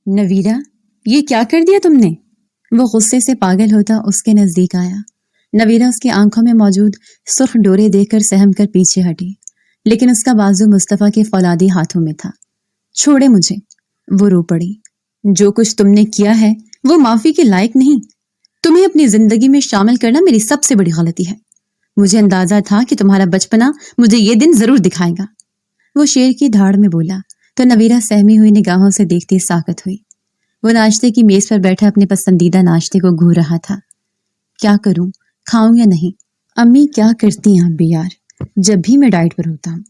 نویرا، یہ کیا کر دیا تم نے؟ وہ غصے سے پاگل ہوتا اس کے نزدیک آیا۔ نویرا اس کی آنکھوں میں موجود سرخ ڈورے دیکھ کر سہم کر پیچھے ہٹی، لیکن اس کا بازو مصطفیٰ کے فولادی ہاتھوں میں تھا۔ چھوڑے مجھے، وہ رو پڑی۔ جو کچھ تم نے کیا ہے وہ معافی کے لائق نہیں۔ تمہیں اپنی زندگی میں شامل کرنا میری سب سے بڑی غلطی ہے۔ مجھے اندازہ تھا کہ تمہارا بچپنا مجھے یہ دن ضرور دکھائے گا۔ وہ شیر کی دھاڑ میں بولا تو نویرا سہمی ہوئی نگاہوں سے دیکھتی ساکت ہوئی۔ وہ ناشتے کی میز پر بیٹھا اپنے پسندیدہ ناشتے کو گھور رہا تھا۔ کیا کروں، کھاؤں یا نہیں؟ امی کیا کرتی ہیں بھی یار، جب بھی میں ڈائٹ پر ہوتا ہوں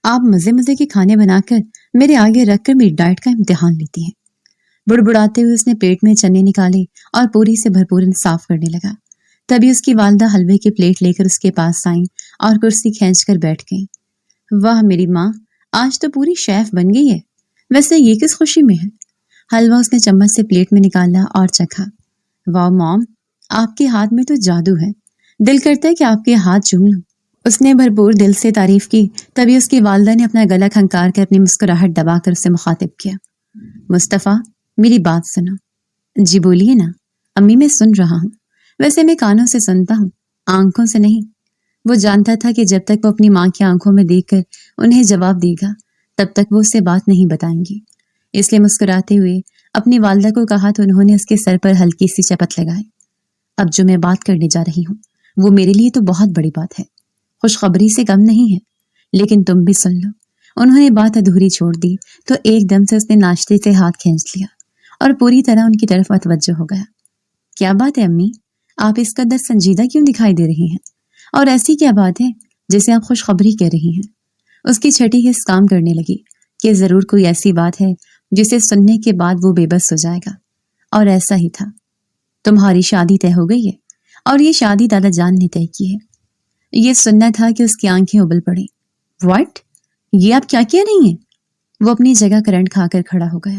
آپ مزے مزے کے کھانے بنا کر میرے آگے رکھ کر میری ڈائٹ کا امتحان لیتی ہیں۔ بڑبڑاتے ہوئے اس نے پلیٹ میں چنے نکالے اور پوری سے بھرپور صاف کرنے لگا۔ تبھی اس کی والدہ حلوے کی پلیٹ لے کر اس کے پاس آئیں اور کرسی کھینچ کر بیٹھ گئیں۔ واہ میری ماں، آج تو پوری شیف بن گئی ہے۔ ویسے یہ کس خوشی میں ہے؟ حلوہ اس نے چمچ سے پلیٹ میں نکالا اور چکھا۔ واہ موم، آپ کے ہاتھ میں تو جادو ہے، دل کرتا ہے کہ آپ کے ہاتھ چوم لوں۔ اس نے بھرپور دل سے تعریف کی۔ تبھی اس کی والدہ نے اپنا گلا کھنکار کر اپنی مسکراہٹ دبا کر اسے مخاطب کیا۔ مصطفیٰ، میری بات سنو۔ جی بولیے نا امی، میں سن رہا ہوں۔ ویسے میں کانوں سے سنتا ہوں، آنکھوں سے نہیں۔ وہ جانتا تھا کہ جب تک وہ اپنی ماں کی آنکھوں میں دیکھ کر انہیں جواب دے گا تب تک وہ اسے بات نہیں بتائیں گی۔ اس لیے مسکراتے ہوئے اپنی والدہ کو کہا تو انہوں نے اس کے سر پر ہلکی سی چپت لگائی۔ اب جو میں بات کرنے جا رہی ہوں وہ میرے لیے تو بہت بڑی بات ہے، خوشخبری سے کم نہیں ہے، لیکن تم بھی سن لو۔ انہوں نے بات ادھوری چھوڑ دی تو ایک دم سے اس نے ناشتے سے ہاتھ کھینچ لیا اور پوری طرح ان کی طرف متوجہ ہو گیا۔ کیا بات ہے امی، آپ اس قدر سنجیدہ کیوں دکھائی دے رہی ہیں؟ اور ایسی کیا بات ہے جسے آپ خوشخبری کہہ رہی ہیں؟ اس کی چھٹی حس کام کرنے لگی کہ ضرور کوئی ایسی بات ہے جسے سننے کے بعد وہ بے بس ہو جائے گا، اور ایسا ہی تھا۔ تمہاری شادی طے ہو گئی ہے، اور یہ شادی دادا جان نے طے کی ہے۔ یہ سننا تھا کہ اس کی آنکھیں ابل پڑیں۔ واٹ؟ یہ آپ کیا کہہ رہی ہیں؟ وہ اپنی جگہ کرنٹ کھا کر کھڑا ہو گیا۔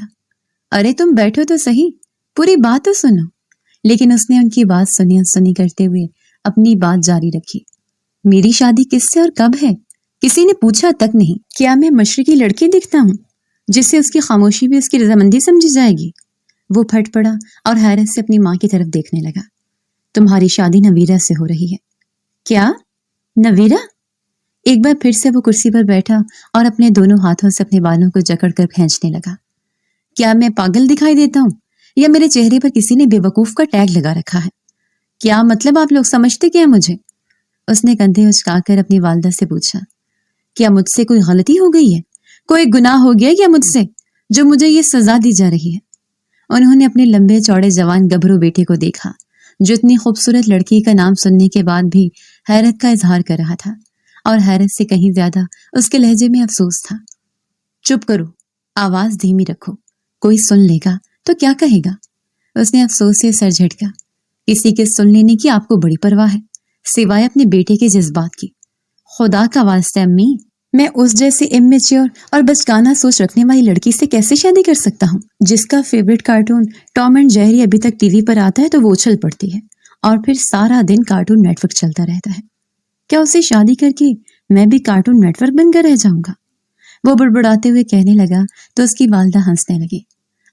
ارے تم بیٹھو تو صحیح، پوری بات تو سنو۔ لیکن اس نے ان کی بات سنی کرتے ہوئے اپنی بات جاری رکھی۔ میری شادی کس سے اور کب ہے؟ کسی نے پوچھا تک نہیں۔ کیا میں مشرقی لڑکی دکھتا ہوں جس سے اس کی خاموشی بھی اس کی رضامندی سمجھی جائے گی؟ وہ پھٹ پڑا اور حیرت سے اپنی ماں کی طرف دیکھنے لگا۔ تمہاری شادی نویرا سے ہو رہی ہے۔ کیا؟ نویرا؟ ایک بار پھر سے وہ کرسی پر بیٹھا اور اپنے دونوں ہاتھوں سے اپنے بالوں کو جکڑ کر کھینچنے لگا۔ کیا میں پاگل دکھائی دیتا ہوں یا میرے چہرے پر کسی نے بے وقوف کا ٹیگ لگا رکھا ہے؟ کیا مطلب آپ لوگ سمجھتے کیا مجھے؟ اس نے کندھے اچکا کر اپنی والدہ سے پوچھا۔ کیا مجھ سے کوئی غلطی ہو گئی ہے؟ کوئی گناہ ہو گیا کیا مجھ سے جو مجھے یہ سزا دی جا رہی ہے؟ انہوں نے اپنے لمبے چوڑے جوان گبھرو بیٹے کو دیکھا جو اتنی خوبصورت لڑکی کا نام سننے کے بعد بھی حیرت کا اظہار کر رہا تھا، اور حیرت سے کہیں زیادہ اس کے لہجے میں افسوس تھا۔ چپ کرو، آواز دھیمی رکھو، کوئی سن لے گا تو کیا کہے گا؟ اس نے افسوس سے سر جھٹکا۔ کسی کے سن لینے کی آپ کو بڑی پرواہ ہے سوائے اپنے بیٹے کے جذبات کی۔ خدا کا واسطہ امی، میں اس جیسی امیچیور اور بچگانہ سوچ رکھنے والی لڑکی سے کیسے شادی کر سکتا ہوں جس کا فیوریٹ کارٹون ٹام اینڈ جیری ابھی تک ٹی وی پر آتا ہے تو وہ اچھل پڑتی ہے اور پھر سارا دن کارٹون نیٹ ورک چلتا رہتا ہے؟ کیا اسے شادی کر کے میں بھی کارٹون نیٹ ورک بن کر رہ جاؤں گا؟ وہ بڑبڑاتے ہوئے کہنے لگا تو اس کی والدہ ہنسنے لگی۔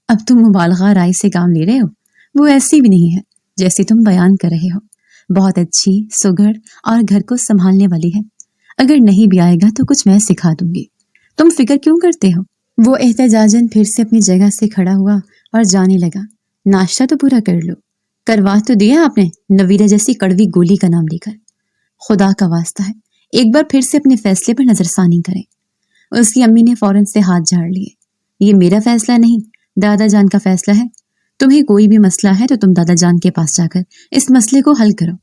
اب تم مبالغہ رائے سے کام لے رہے ہو، وہ ایسی بھی نہیں ہے جیسی تم بیان کر رہے ہو، بہت اچھی، سگڑ اور گھر کو سنبھالنے والی ہے۔ اگر نہیں بھی آئے گا تو کچھ میں سکھا دوں گی، تم فکر کیوں کرتے ہو؟ وہ احتجاجاً پھر سے اپنی جگہ سے کھڑا ہوا اور جانے لگا۔ ناشتہ تو پورا کر لو، کروا تو دیا آپ نے نویرا جیسی کڑوی گولی کا نام لے کر۔ خدا کا واسطہ ہے ایک بار پھر سے اپنے فیصلے پر نظر ثانی کریں۔ اس کی امی نے فوراً سے ہاتھ جھاڑ لیے۔ یہ میرا فیصلہ نہیں، دادا جان کا فیصلہ ہے۔ تمہیں کوئی بھی مسئلہ ہے تو تم دادا جان کے پاس جا کر اس مسئلے کو حل کرو۔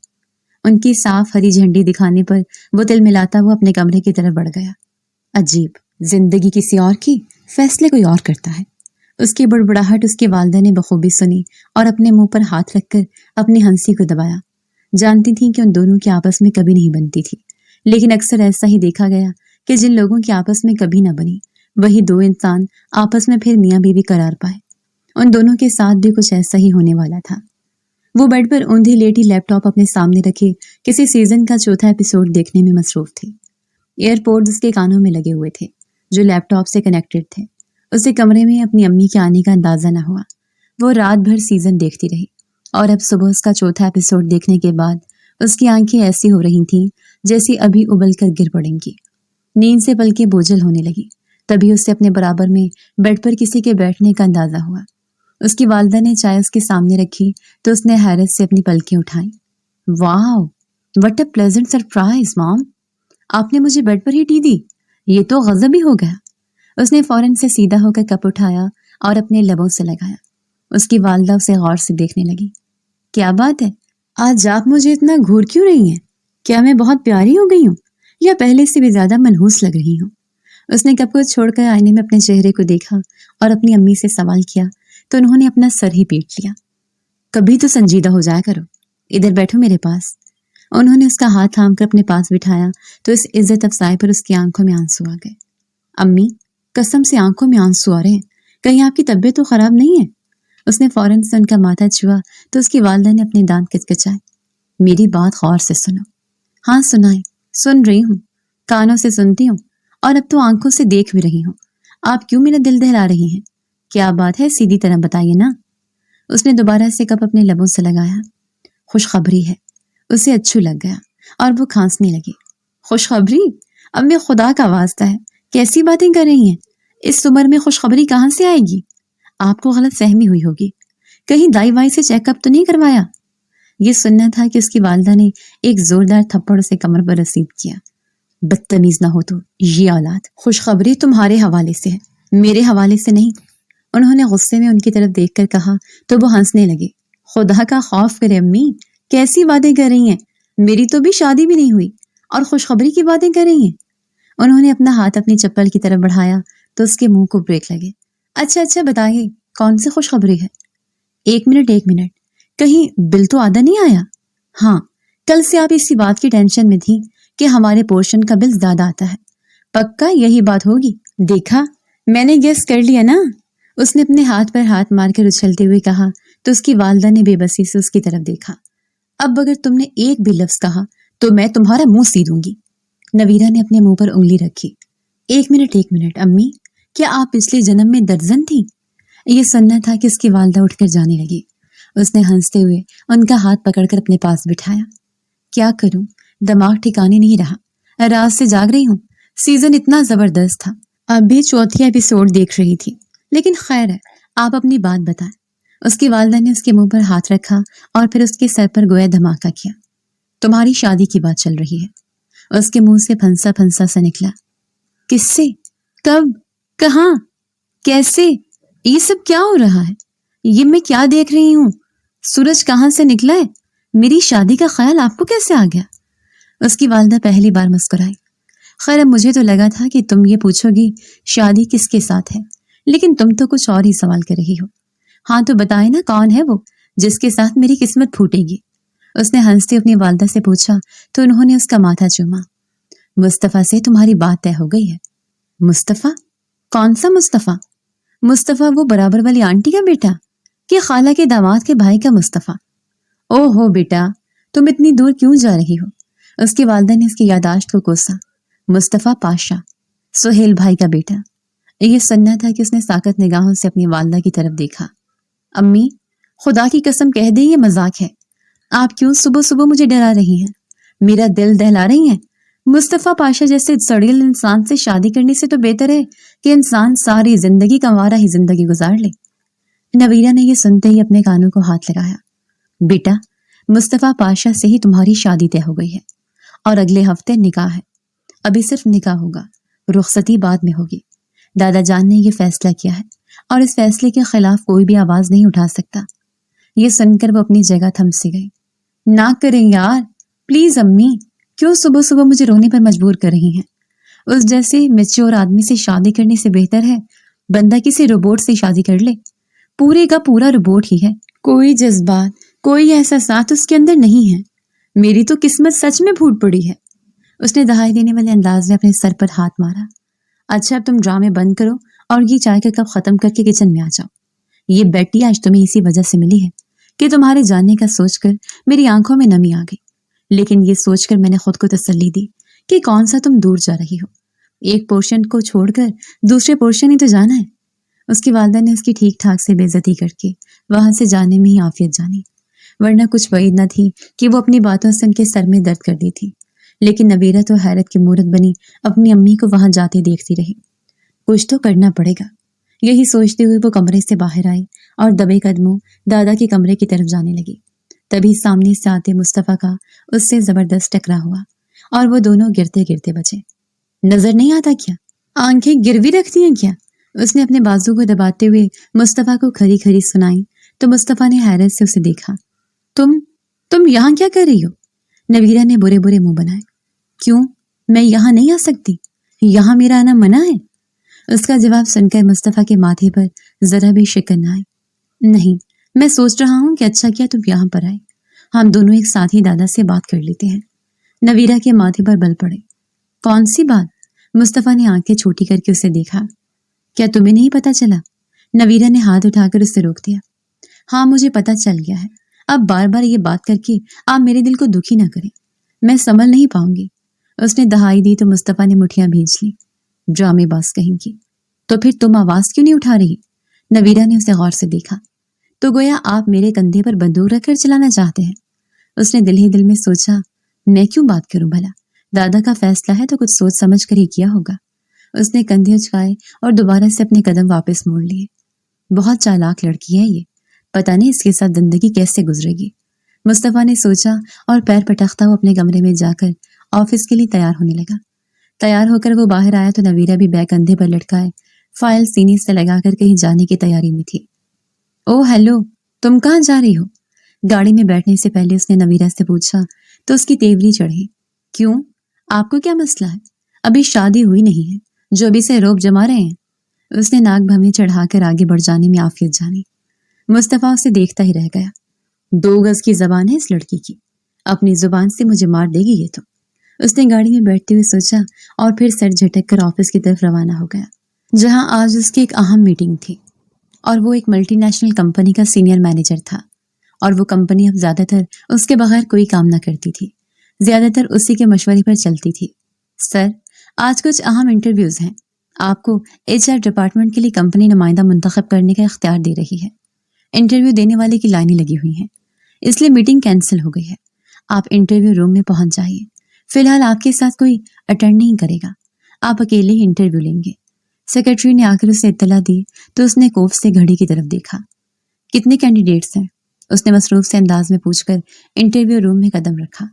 ان کی صاف ہری جھنڈی دکھانے پر وہ تل ملاتا ہوا اپنے کمرے کی طرف بڑھ گیا۔ عجیب، زندگی کسی اور کی، فیصلے کوئی اور کرتا ہے۔ اس کی بڑبڑاہٹ اس کی والدہ نے بخوبی سنی اور اپنے منہ پر ہاتھ رکھ کر اپنی ہنسی کو دبایا۔ جانتی تھی کہ ان دونوں کی آپس میں کبھی نہیں بنتی تھی، لیکن اکثر ایسا ہی دیکھا گیا کہ جن لوگوں کی آپس میں کبھی نہ بنی وہی دو انسان آپس میں پھر میاں بیوی قرار پائے۔ ان دونوں کے ساتھ بھی کچھ ایسا ہی ہونے والا تھا۔ وہ بیڈ پر اوندھی لیٹی لیپ ٹاپ اپنے سامنے رکھے کسی سیزن کا چوتھا ایپیسوڈ دیکھنے میں مصروف تھی۔ ایئر پوڈز اس کے کانوں میں لگے ہوئے تھے جو لیپ ٹاپ سے کنیکٹڈ تھے، उसे कमरे में अपनी अम्मी के आने का अंदाजा न हुआ। वो रात भर सीजन देखती रही और अब सुबह उसका चौथा एपिसोड देखने के बाद उसकी आंखें ऐसी हो रही थीं जैसे अभी उबल कर गिर पड़ेंगी। नींद से पलकें बोझल होने लगी। तभी उसे अपने बराबर में बेड पर किसी के बैठने का अंदाजा हुआ। उसकी वालिदा ने चाय उसके सामने रखी तो उसने हैरत से अपनी पलकें उठाई। वाह, what a pleasant surprise mom, आपने मुझे बेड पर ही टी दी, ये तो गजब ही हो गया। उसने फौरन से सीधा होकर कप उठाया और अपने लबों से लगाया। उसकी वालिदा उसे गौर से देखने लगी। क्या बात है, आज आप मुझे इतना घूर क्यों रही हैं? क्या मैं बहुत प्यारी हो गई हूँ या पहले से भी ज्यादा मनहूस लग रही हूँ? उसने कप को छोड़कर आईने में अपने चेहरे को देखा और अपनी अम्मी से सवाल किया तो उन्होंने अपना सर ही पीट लिया। कभी तो संजीदा हो जाया करो, इधर बैठो मेरे पास। उन्होंने उसका हाथ थाम कर अपने पास बिठाया तो इस इज्जत अफजाई पर उसकी आंखों में आंसू आ गए। अम्मी, कसम से आंखों में आंसू आ रहे हैं, कहीं आपकी तबीयत तो खराब नहीं है? उसने फौरन से उनका माथा छुआ तो उसकी वालिदा ने अपने दांत किचकिचाए। मेरी बात गौर से सुनो। हाँ सुनाई, सुन रही हूँ, कानों से सुनती हूँ और अब तो आंखों से देख भी रही हूँ। आप क्यों मेरा दिल दहला रही हैं? क्या बात है, सीधी तरह बताइए ना। उसने दोबारा से कप अपने लबों से लगाया। खुशखबरी है। उसे अच्छू लग गया और वो खांसने लगी। खुशखबरी? अब मैं खुदा का वास्ता है, कैसी बातें कर रही हैं? इस उम्र में खुशखबरी कहाँ से आएगी? आपको गलत फहमी हुई होगी, कहीं दाई वाई से चेकअप तो नहीं करवाया? ये सुनना था कि उसकी वालिदा ने एक जोरदार थप्पड़ उसे कमर पर रसीद किया। बदतमीज ना हो तो, ये औलाद, खुशखबरी तुम्हारे हवाले से है, मेरे हवाले से नहीं। उन्होंने गुस्से में उनकी तरफ देखकर कहा तो वो हंसने लगे। खुदा का खौफ करे अम्मी, कैसी बातें कर रही हैं? मेरी तो भी शादी भी नहीं हुई और खुशखबरी की बातें कर रही हैं। उन्होंने अपना हाथ अपनी चप्पल की तरफ बढ़ाया तो उसके मुंह को ब्रेक लगे। अच्छा अच्छा बताइए, कौन सी खुशखबरी है? एक मिनट, कहीं बिल तो आधा नहीं आया? हाँ, कल से आप इसी बात की टेंशन में थी कि हमारे पोर्शन का बिल ज्यादा आता है। पक्का यही बात होगी? देखा, मैंने गेस कर लिया ना। उसने अपने हाथ पर हाथ मारकर उछलते हुए कहा तो उसकी वालिदा ने बेबसी से उसकी तरफ देखा। अब अगर तुमने एक भी लफ्ज कहा तो मैं तुम्हारा मुंह सीधूंगी। नवीरा ने अपने मुंह पर उंगली रखी। एक मिनट अम्मी, क्या आप पिछले जन्म में दर्जन थी? ये सुनना था कि उसकी वालिदा उठकर जाने लगी। उसने हंसते हुए उनका हाथ पकड़कर अपने पास बिठाया। क्या करूं, दिमाग ठिकाने नहीं रहा, रात से जाग रही हूँ। सीजन इतना जबरदस्त था, अब भी चौथी एपिसोड देख रही थी, लेकिन खैर है, आप अपनी बात बताएं। उसकी वालिदा ने उसके मुंह पर हाथ रखा और फिर उसके सर पर गोया धमाका किया। तुम्हारी शादी की बात चल रही है। उसके मुंह से फंसा फंसा सा निकला। किससे? कब? कहाँ? कैसे? ये सब क्या हो रहा है? ये मैं क्या देख रही हूँ? सूरज कहाँ से निकला है? मेरी शादी का ख्याल आपको कैसे आ गया? उसकी वालिदा पहली बार मुस्कुराई। खैर, अब मुझे तो लगा था कि तुम ये पूछोगी शादी किसके साथ है, लेकिन तुम तो कुछ और ही सवाल कर रही हो। हाँ तो बताए ना, कौन है वो जिसके साथ मेरी किस्मत फूटेगी? उसने हंसते अपनी वालिदा से पूछा तो उन्होंने उसका माथा चूमा। मुस्तफा से तुम्हारी बात तय हो गई है। मुस्तफा? कौन सा मुस्तफा? मुस्तफा वो बराबर वाली आंटी का बेटा कि खाला के दामाद के भाई का मुस्तफा? ओहो बेटा, तुम इतनी दूर क्यों जा रही हो? उसकी वालिदा ने उसकी यादाश्त को कोसा। मुस्तफा पाशा, सुहेल भाई का बेटा। ये सुनना था कि उसने साकत निगाहों से अपनी वालिदा की तरफ देखा। अम्मी, खुदा की कसम कह दे, ये मजाक है। आप क्यों सुबह सुबह मुझे डरा रही हैं? मेरा दिल दहला रही हैं? मुस्तफा पाशा जैसे सड़ील इंसान से शादी करने से तो बेहतर है कि इंसान सारी जिंदगी कंवारा ही जिंदगी गुजार ले। नवीरा ने यह सुनते ही अपने कानों को हाथ लगाया। बेटा, मुस्तफा पाशा से ही तुम्हारी शादी तय हो गई है और अगले हफ्ते निकाह है। अभी सिर्फ निकाह होगा, रुखसती बाद में होगी। दादा जान ने यह फैसला किया है और इस फैसले के खिलाफ कोई भी आवाज नहीं उठा सकता। ये सुनकर वो अपनी जगह थम सी गई। ना करें यार, प्लीज अम्मी, क्यों सुबह सुबह मुझे रोने पर मजबूर कर रही हैं? उस जैसे मैच्योर आदमी से शादी करने से बेहतर है बंदा किसी रोबोट से शादी कर ले। पूरे का पूरा रोबोट ही है, कोई जज्बात, कोई एहसास उसके अंदर नहीं है। मेरी तो किस्मत सच में फूट पड़ी है। उसने दहाई देने वाले अंदाज में अपने सर पर हाथ मारा। अच्छा, अब तुम ड्रामे बंद करो और ये चाय का कप खत्म करके किचन में आ जाओ। ये बेटी आज तुम्हें इसी वजह से मिली है कि तुम्हारे जाने का सोचकर मेरी आंखों में नमी आ गई, लेकिन ये सोचकर मैंने खुद को तसल्ली दी कि कौन सा तुम दूर जा रही हो। एक पोर्शन को छोड़कर दूसरे पोर्शन ही तो जाना है। اس کی والدہ نے اس کی ٹھیک ٹھاک سے بے عزتی کر کے وہاں سے جانے میں ہی عافیت جانی، ورنہ کچھ بعید نہ تھی کہ وہ اپنی باتوں سے ان کے سر میں درد کر دی تھی۔ لیکن نویرہ تو حیرت کی مورت بنی اپنی امی کو وہاں جاتے دیکھتی رہی۔ کچھ تو کرنا پڑے گا، یہی سوچتے ہوئے وہ کمرے سے باہر آئی اور دبے قدموں دادا کے کمرے کی طرف جانے لگی۔ تبھی سامنے سے آتے مصطفیٰ کا اس سے زبردست ٹکرا ہوا اور وہ دونوں گرتے گرتے بچے۔ نظر نہیں آتا کیا؟ آنکھیں گروی رکھتی ہیں کیا؟ اس نے اپنے بازو کو دباتے ہوئے مصطفیٰ کو کھری کھری سنائی تو مصطفیٰ نے حیرت سے اسے دیکھا۔ تم یہاں کیا کر رہی ہو؟ نویرہ نے برے برے منہ بنائے۔ کیوں؟ میں یہاں نہیں آ سکتی، یہاں میرا آنا منع ہے۔ اس کا جواب سن کر مصطفیٰ کے ماتھے پر ذرا بھی شکن نہ آئی۔ نہیں، میں سوچ رہا ہوں کہ اچھا کیا تم یہاں پر آئے، ہم دونوں ایک ساتھ ہی دادا سے بات کر لیتے ہیں۔ نویرہ کے ماتھے پر بل پڑے۔ کون سی بات؟ مصطفیٰ نے آنکھیں چھوٹی کر کے اسے دیکھا۔ کیا تمہیں نہیں پتا چلا؟ نویرہ نے ہاتھ اٹھا کر اسے روک دیا۔ ہاں مجھے پتا چل گیا ہے، اب بار بار یہ بات کر کے آپ میرے دل کو دکھی نہ کریں، میں سنبھل نہیں پاؤں گی۔ اس نے دہائی دی تو مصطفیٰ نے مٹھیاں بھیج لی۔ ڈرامے باز کہیں کی، تو پھر تم آواز کیوں نہیں اٹھا رہی؟ نویرہ نے اسے غور سے دیکھا۔ تو گویا آپ میرے کندھے پر بندوق رکھ کر چلانا چاہتے ہیں۔ اس نے دل ہی دل میں سوچا، میں کیوں بات کروں بھلا، دادا کا فیصلہ ہے تو کچھ سوچ سمجھ کر ہی کیا ہوگا۔ اس نے کندھے اچکائے اور دوبارہ سے اپنے قدم واپس موڑ لیے۔ بہت چالاک لڑکی ہے یہ، پتہ نہیں اس کے ساتھ زندگی کیسے گزرے گی، مصطفیٰ نے سوچا اور پیر پٹکتا ہوا اپنے کمرے میں جا کر آفس کے لیے تیار ہونے لگا۔ تیار ہو کر وہ باہر آیا تو نویرہ بھی بیگ کندھے پر لٹکائے فائل سینے سے لگا کر کہیں جانے کی تیاری میں تھی۔ او ہیلو، تم کہاں جا رہی ہو؟ گاڑی میں بیٹھنے سے پہلے اس نے نویرہ سے پوچھا تو اس کی تیوری چڑھی۔ کیوں؟ آپ کو کیا مسئلہ ہے؟ ابھی شادی ہوئی نہیں ہے جو ابھی سے روب جما رہے ہیں؟ اس نے ناک بھویں چڑھا کر آگے بڑھ جانے میں عافیت جانی۔ مصطفیٰ اسے دیکھتا ہی رہ گیا۔ 2 گز کی زبان ہے اس لڑکی کی، اپنی زبان سے مجھے مار دے گی یہ تو۔ اس نے گاڑی میں بیٹھتے ہوئے سوچا اور پھر سر جھٹک کر آفس کی طرف روانہ ہو گیا، جہاں آج اس کی ایک اہم میٹنگ تھی اور وہ ایک ملٹی نیشنل کمپنی کا سینئر مینیجر تھا، اور وہ کمپنی اب زیادہ تر اس کے بغیر کوئی کام نہ کرتی تھی، زیادہ تر اسی کے مشورے پر چلتی تھی۔ سر، آج کچھ اہم انٹرویوز ہیں، آپ کو HR ڈپارٹمنٹ کے لیے کمپنی نمائندہ منتخب کرنے کا اختیار دے رہی ہے۔ انٹرویو دینے والے کی لائنیں لگی ہوئی ہیں، اس لیے میٹنگ کینسل ہو گئی ہے۔ آپ انٹرویو روم میں پہنچ جائیے، فی الحال آپ کے ساتھ کوئی اٹینڈ نہیں کرے گا، آپ اکیلے ہی انٹرویو لیں گے۔ سیکرٹری نے آ کر اسے اطلاع دی تو اس نے کوف سے گھڑی کی طرف دیکھا۔ کتنے کینڈیڈیٹس ہیں؟ اس نے مصروف سے انداز میں پوچھ کر انٹرویو روم میں قدم رکھا۔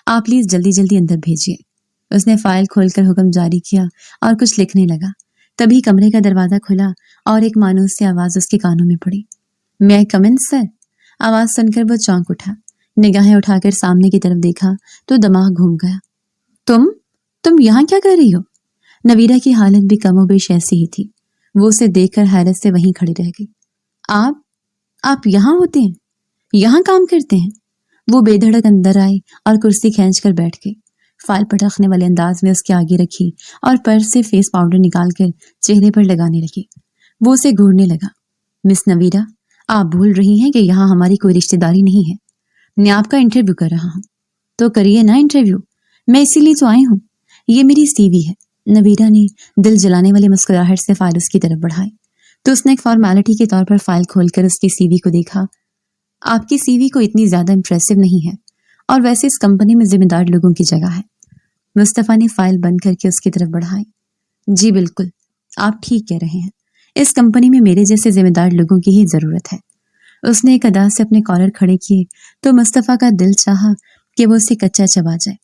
آپ پلیز جلدی جلدی اندر بھیجیے۔ اس نے فائل کھول کر حکم جاری کیا اور کچھ لکھنے لگا۔ تبھی کمرے کا دروازہ کھلا اور ایک مانوس سی آواز اس کے کانوں میں پڑی۔ میں کم ان سر؟ آواز سن کر وہ چونک اٹھا، نگاہیں اٹھا کر سامنے کی طرف دیکھا تو دماغ گھوم گیا۔ تم یہاں کیا کر رہی ہو؟ نویرہ کی حالت بھی کم و بیش ایسی ہی تھی، وہ اسے دیکھ کر حیرت سے وہیں کھڑی رہ گئی۔ آپ یہاں ہوتے ہیں، یہاں کام کرتے ہیں؟ وہ بے دھڑک اندر آئی اور کرسی کھینچ کر بیٹھ گئی، فائل پٹکنے والے انداز میں اس کے آگے رکھی اور پرس سے فیس پاؤڈر نکال کر چہرے پر لگانے لگی۔ وہ اسے گھورنے لگا۔ مس نویرہ، آپ بھول رہی ہیں کہ یہاں ہماری کوئی رشتہ داری نہیں ہے، میں آپ کا انٹرویو کر رہا ہوں۔ تو کریے نا انٹرویو، میں اسی لیے تو آئی ہوں، یہ میری CV ہے۔ نویرہ نے دل جلانے والی مسکراہٹ سے فائل اس کی طرف بڑھائی تو اس نے ایک فارمیلٹی کے طور پر فائل کھول کر اس کی CV کو دیکھا۔ آپ کی CV کو اتنی زیادہ امپریسو نہیں ہے، اور ویسے اس کمپنی میں ذمہ دار لوگوں کی جگہ ہے۔ مصطفیٰ نے فائل بند کر کے اس کی طرف بڑھائی۔ جی بالکل، آپ ٹھیک کہہ رہے ہیں، اس کمپنی میں میرے جیسے ذمہ دار لوگوں کی ہی ضرورت ہے۔ اس نے ایک ادا سے اپنے کالر کھڑے کیے تو مصطفیٰ کا دل چاہا کہ وہ اسے کچا چبا جائے۔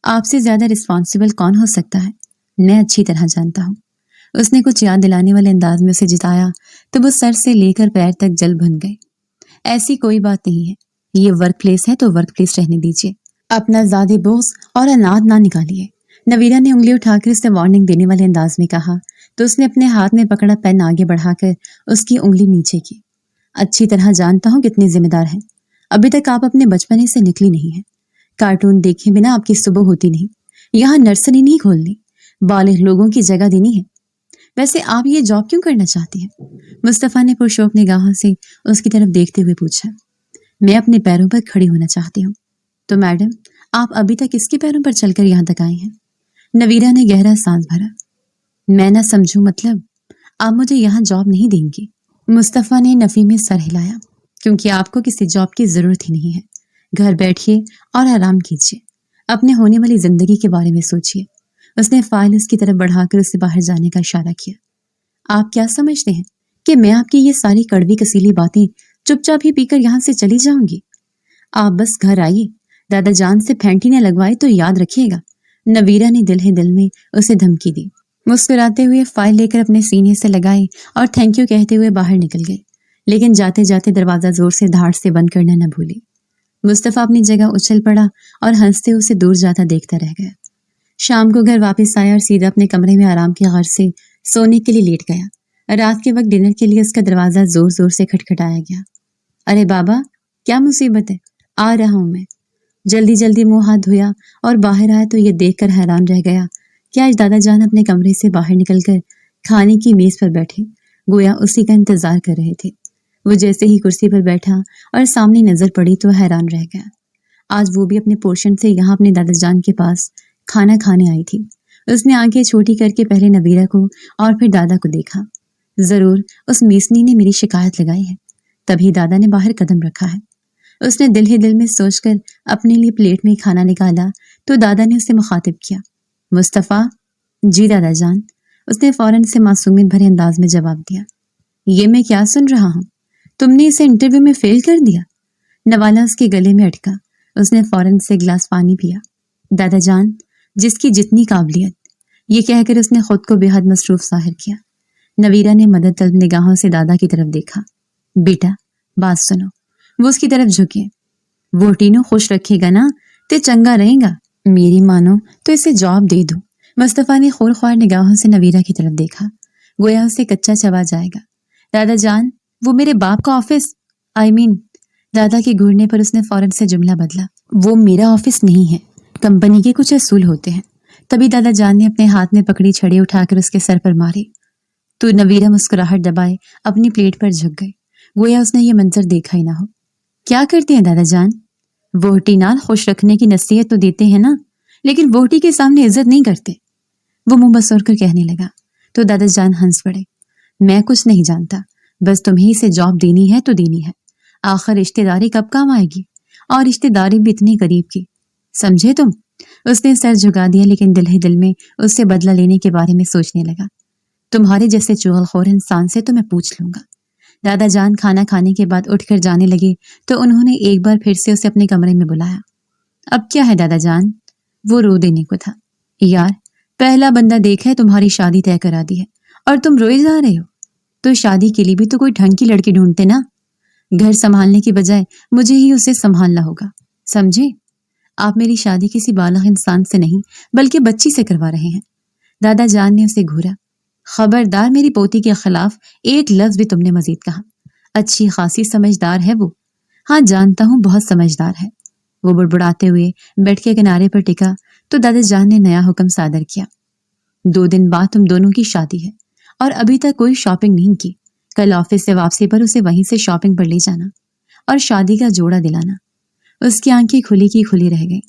آپ سے زیادہ رسپانسبل کون ہو سکتا ہے، میں اچھی طرح جانتا ہوں۔ اس نے کچھ یاد دلانے والے انداز میں اسے جتایا تو وہ سر سے لے کر پیر تک جل بھن گئے۔ ایسی کوئی بات نہیں ہے، یہ ورک پلیس ہے تو ورک پلیس رہنے دیجیے، اپنا زیادہ بغض اور اناد نہ نکالیے۔ نویرہ نے انگلی اٹھا کر اسے وارننگ دینے والے انداز میں کہا تو اس نے اپنے ہاتھ میں پکڑا پین آگے بڑھا کر اس کی انگلی نیچے کی۔ اچھی طرح جانتا ہوں کتنے ذمہ دار ہیں، ابھی تک آپ اپنے بچپنے سے نکلی نہیں ہیں، کارٹون دیکھے بنا آپ کی صبح ہوتی نہیں، یہاں نرسری نہیں کھولنی، بالغ لوگوں کی جگہ دینی ہے۔ ویسے آپ یہ جاب کیوں کرنا چاہتی ہیں؟ مصطفیٰ نے پرشوق نگاہوں سے اس کی طرف دیکھتے ہوئے پوچھا۔ میں اپنے پیروں پر کھڑی ہونا چاہتی ہوں۔ تو میڈم، آپ ابھی تک اس کے پیروں پر چل کر یہاں تک آئی ہیں؟ نویرہ نے گہرا سانس بھرا۔ میں نہ سمجھوں مطلب، आप मुझे यहाँ जॉब नहीं देंगी। मुस्तफ़ा ने नफ़ी में सर हिलाया। क्योंकि आपको किसी जॉब की ज़रूरत ही नहीं है। घर बैठिए और आराम कीजिए। अपने होने वाली ज़िंदगी के बारे में सोचिए। उसने फाइल उसकी तरफ बढ़ाकर उससे बाहर जाने का इशारा किया। आप क्या समझते हैं कि मैं आपकी ये सारी कड़वी कसीली बातें चुपचाप ही पीकर यहाँ से चली जाऊंगी? आप बस घर आइए। दादा जान से फैंटी न लगवाए तो याद रखिएगा। नवीरा ने दिल ही दिल में उसे धमकी दी। मुस्कुराते हुए फाइल लेकर अपने सीने से लगाई और थैंक यू कहते हुए बाहर निकल गई। लेकिन जाते जाते दरवाजा जोर से धाड़ से बंद करना न भूली। मुस्तफा अपनी जगह उछल पड़ा और हंसते उसे दूर जाता देखता रह गया। शाम को घर वापस आया और सीधा अपने कमरे में आराम के गर्ज से सोने के लिए लेट गया। रात के वक्त डिनर के लिए उसका दरवाजा जोर जोर से खटखटाया गया। अरे बाबा, क्या मुसीबत है? आ रहा हूं मैं। जल्दी जल्दी मुंह हाथ धोया और बाहर आया तो ये देखकर हैरान रह गया कि आज दादा जान अपने कमरे से बाहर निकलकर खाने की मेज पर बैठे, गोया उसी का इंतजार कर रहे थे। वो जैसे ही कुर्सी पर बैठा और सामने नजर पड़ी तो हैरान रह गया। आज वो भी अपने पोर्शन से यहाँ अपने दादा जान के पास खाना खाने आई थी। उसने आंखें छोटी करके पहले नबीरा को और फिर दादा को देखा। जरूर उस मीसनी ने मेरी शिकायत लगाई है, तभी दादा ने बाहर कदम रखा है। उसने दिल ही दिल में सोचकर अपने लिए प्लेट में खाना निकाला तो दादा ने उसे मुखातिब किया। मुस्तफ़ा। जी दादा जान। उसने फौरन से मासूमियत भरे अंदाज में जवाब दिया। ये मैं क्या सुन रहा हूँ? तुमने इसे इंटरव्यू में फेल कर दिया? नवाला उसके गले में अटका। उसने फौरन से गिलास पानी पिया। दादा जान, जिसकी जितनी काबिलियत। ये कहकर उसने खुद को बेहद मसरूफ जाहिर किया। नवीरा ने मदद तलब निगाहों से दादा की तरफ देखा। बेटा, बात सुनो। वो उसकी तरफ झुके। वो टीनू खुश रखेगा ना ते चंगा रहेगा। मेरी मानो तो इसे जॉब दे दो। मुस्तफ़ा ने खोर ख्वार निगाहों से नवीरा की तरफ देखा, गोया उसे कच्चा चबा जाएगा। दादा जान, वो मेरे बाप का ऑफिस, दादा के घूरने पर उसने फौरन से जुमला बदला। वो मेरा ऑफिस नहीं है, कंपनी के कुछ असूल होते हैं। तभी दादा जान ने अपने हाथ में पकड़ी छड़ी उठाकर उसके सर पर मारी तो नवीरा मुस्कुराहट दबाए अपनी प्लेट पर झुक गई, गोया उसने ये मंजर देखा ही ना हो। क्या करते हैं दादा जान? वोटी नाल खुश रखने की नसीहत तो देते हैं ना, लेकिन वोटी के सामने इज्जत नहीं करते। वो मुंह बसोर कर कहने लगा तो दादा जान हंस पड़े। मैं कुछ नहीं जानता, बस तुम्हें इसे जॉब देनी है तो देनी है। आखिर रिश्तेदारी कब काम आएगी, और रिश्तेदारी भी इतनी करीब की, समझे तुम? उसने सर झुका दिया, लेकिन दिल ही दिल में उससे बदला लेने के बारे में सोचने लगा। तुम्हारे जैसे चुगलखोर इंसान से तो मैं पूछ लूंगा। दादा जान खाना खाने के बाद उठकर जाने लगे तो उन्होंने एक बार फिर से उसे अपने कमरे में बुलाया। अब क्या है दादा जान? वो रो देने को था। यार, पहला बंदा देखा है, तुम्हारी शादी तय करा दी है और तुम रोए जा रहे हो। तो शादी के लिए भी तो कोई ढंग की लड़की ढूंढते ना। घर संभालने की बजाय मुझे ही उसे संभालना होगा, समझे? आप मेरी शादी किसी बालिग इंसान से नहीं बल्कि बच्ची से करवा रहे हैं। दादा जान ने उसे घूरा। खबरदार मेरी पोती के खिलाफ एक लफ्ज भी तुमने मजीद कहा। अच्छी खासी समझदार है वो। हाँ जानता हूँ, बहुत समझदार है। वो बुड़बुड़ाते हुए बेड के किनारे पर टिका तो दादा जान ने नया हुक्म सादर किया। 2 दिन बाद तुम दोनों की शादी है और अभी तक कोई शॉपिंग नहीं की। कल ऑफिस से वापसी पर उसे वहीं से शॉपिंग पर ले जाना और शादी का जोड़ा दिलाना। उसकी आंखें खुली की खुली रह गई।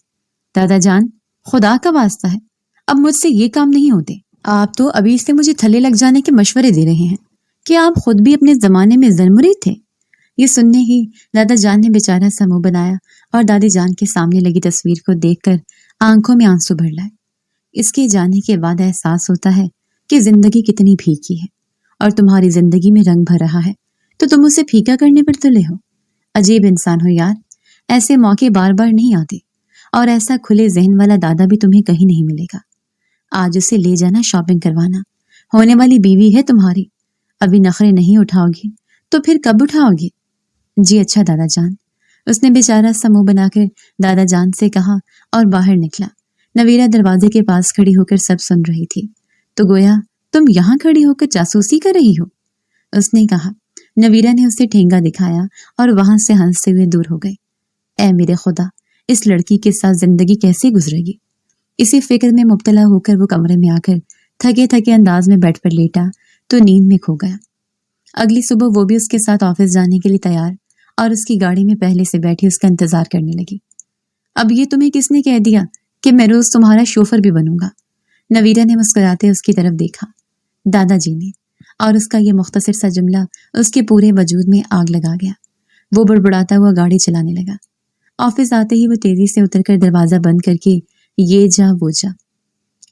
दादा जान, खुदा का वास्ता है, अब मुझसे ये काम नहीं होते। आप तो अभी से मुझे थल्ले लग जाने के मशवरे दे रहे हैं कि आप खुद भी अपने जमाने में जन्मुरी थे। ये सुनने ही दादा जान ने बेचारा सा मुंह बनाया और दादी जान के सामने लगी तस्वीर को देखकर आंखों में आंसू भर लाए। इसके जाने के बाद एहसास होता है कि जिंदगी कितनी फीकी है, और तुम्हारी जिंदगी में रंग भर रहा है तो तुम उसे फीका करने पर तुले हो। अजीब इंसान हो यार, ऐसे मौके बार बार नहीं आते, और ऐसा खुले जहन वाला दादा भी तुम्हें कहीं नहीं मिलेगा। आज उसे ले जाना, शॉपिंग करवाना। होने वाली बीवी है तुम्हारी। अभी नखरे नहीं उठाओगी तो फिर कब उठाओगी? जी अच्छा दादा जान। उसने बेचारा सा मुंह बनाकर दादा जान से कहा और बाहर निकला। नवीरा दरवाजे के पास खड़ी होकर सब सुन रही थी तो गोया तुम यहाँ खड़ी होकर जासूसी कर रही हो, उसने कहा। नवीरा ने उसे ठेंगा दिखाया और वहां से हंसते हुए दूर हो गए। ऐ मेरे खुदा, इस लड़की के साथ जिंदगी कैसे गुजरेगी? इसी फिक्र में मुब्तला होकर वो कमरे में आकर थके थके अंदाज में बेड पर लेटा तो नींद में खो गया। अगली सुबह वो भी उसके साथ ऑफिस जाने के लिए तैयार और उसकी गाड़ी में पहले से बैठी उसका इंतजार करने लगी। अब ये तुम्हें किसने कह दिया कि मैं रोज तुम्हारा शोफर भी बनूंगा? नवीरा ने मुस्कुराते उसकी तरफ देखा। दादाजी ने। और उसका ये मुख्तसर सा जुमला उसके पूरे वजूद में आग लगा गया। वो बुड़बुड़ाता हुआ गाड़ी चलाने लगा। ऑफिस आते ही वो तेजी से उतरकर दरवाजा बंद करके ये जा वो जा,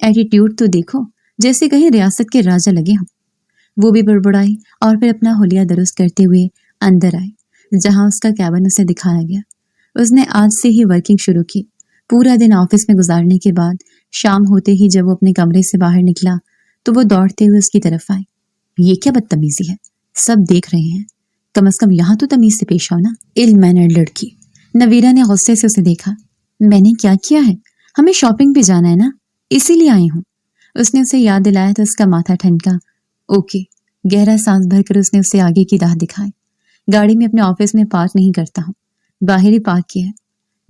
एटीट्यूड तो देखो, जैसे कहीं रियासत के राजा लगे हों। वो भी बुड़बुड़ाई और फिर अपना हुलिया दुरुस्त करते हुए अंदर आए, जहां उसका कैबिन उसे दिखाया गया। उसने आज से ही वर्किंग शुरू की। पूरा दिन ऑफिस में गुजारने के बाद शाम होते ही जब वो अपने कमरे से बाहर निकला तो वो दौड़ते हुए उसकी तरफ आए। ये क्या बदतमीजी है, सब देख रहे हैं, कम से कम यहाँ तो तमीज से पेश आओ ना, इल मैनर्ड लड़की। नवीरा ने गुस्से से उसे देखा। मैंने क्या किया है, हमें शॉपिंग पे जाना है ना, इसीलिए आई हूँ। उसने उसे याद दिलाया तो उसका माथा ठनका। ओके। गहरा सांस भरकर उसने उसे आगे की राह दिखाई। गाड़ी में अपने ऑफिस में पार्क नहीं करता हूँ, बाहर ही पार्क किया है।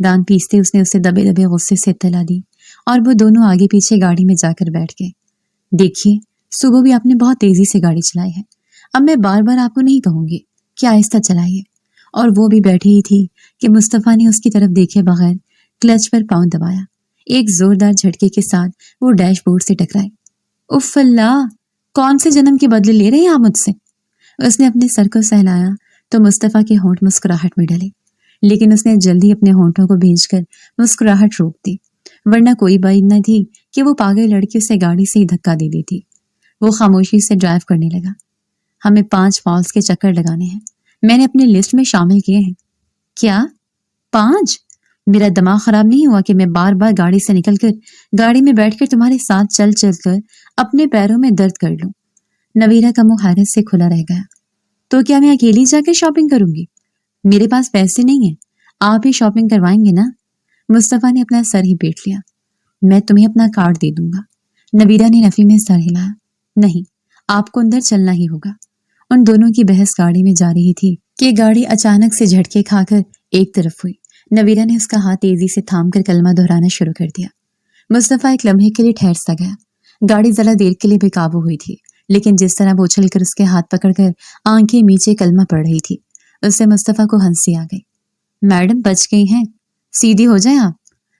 दांत पीसते उसने उसे दबे दबे गुस्से से इत्तला दी और वो दोनों आगे पीछे गाड़ी में जाकर बैठ गए। देखिए, सुबह भी आपने बहुत तेजी से गाड़ी चलाई है, अब मैं बार बार आपको नहीं कहूंगी कि आहिस्ता चलाइए। और वो भी बैठी ही थी कि मुस्तफा ने उसकी तरफ देखे बगैर क्लच पर पांव दबाया। एक जोरदार झटके के साथ वो डैशबोर्ड से टकराए। उफ अल्लाह, कौन से जन्म के बदले ले रहे हैं आप मुझसे? उसने अपने सर को सहलाया तो मुस्तफा के होंठ मुस्कुराहट में डले, लेकिन उसने जल्दी अपने होंठों को भींचकर मुस्कुराहट रोक दी, वरना कोई बात न थी कि वो पागल लड़की उसे गाड़ी से ही धक्का दे देती। वो खामोशी से ड्राइव करने लगा। हमें 5 फॉल्स के चक्कर लगाने हैं, मैंने अपनी लिस्ट में शामिल किए हैं। क्या 5? मेरा दिमाग खराब नहीं हुआ कि मैं बार बार गाड़ी से निकलकर गाड़ी में बैठकर तुम्हारे साथ चल चल कर अपने पैरों में दर्द कर लूं। नवीरा का मुंह हैरत से खुला रह गया। तो क्या मैं अकेली जाकर शॉपिंग करूंगी? मेरे पास पैसे नहीं है, आप ही शॉपिंग करवाएंगे ना? मुस्तफा ने अपना सर ही पीट लिया। मैं तुम्हें अपना कार्ड दे दूंगा। नवीरा ने नफी में सर हिलाया। नहीं, आपको अंदर चलना ही होगा। उन दोनों की बहस गाड़ी में जा रही थी कि गाड़ी अचानक से झटके खाकर एक तरफ हुई। नवीरा ने उसका हाथ तेजी से थाम कर कलमा दोहराना शुरू कर दिया। मुस्तफा एक लम्हे के लिए ठहर सा गया। गाड़ी जरा देर के लिए बेकाबू हुई थी, लेकिन जिस तरह वो उछल कर उसके हाथ पकड़कर आंखें नीचे कलमा पड़ रही थी, उससे मुस्तफा को हंसी आ गई। मैडम बच गई हैं, सीधी हो जाए आप।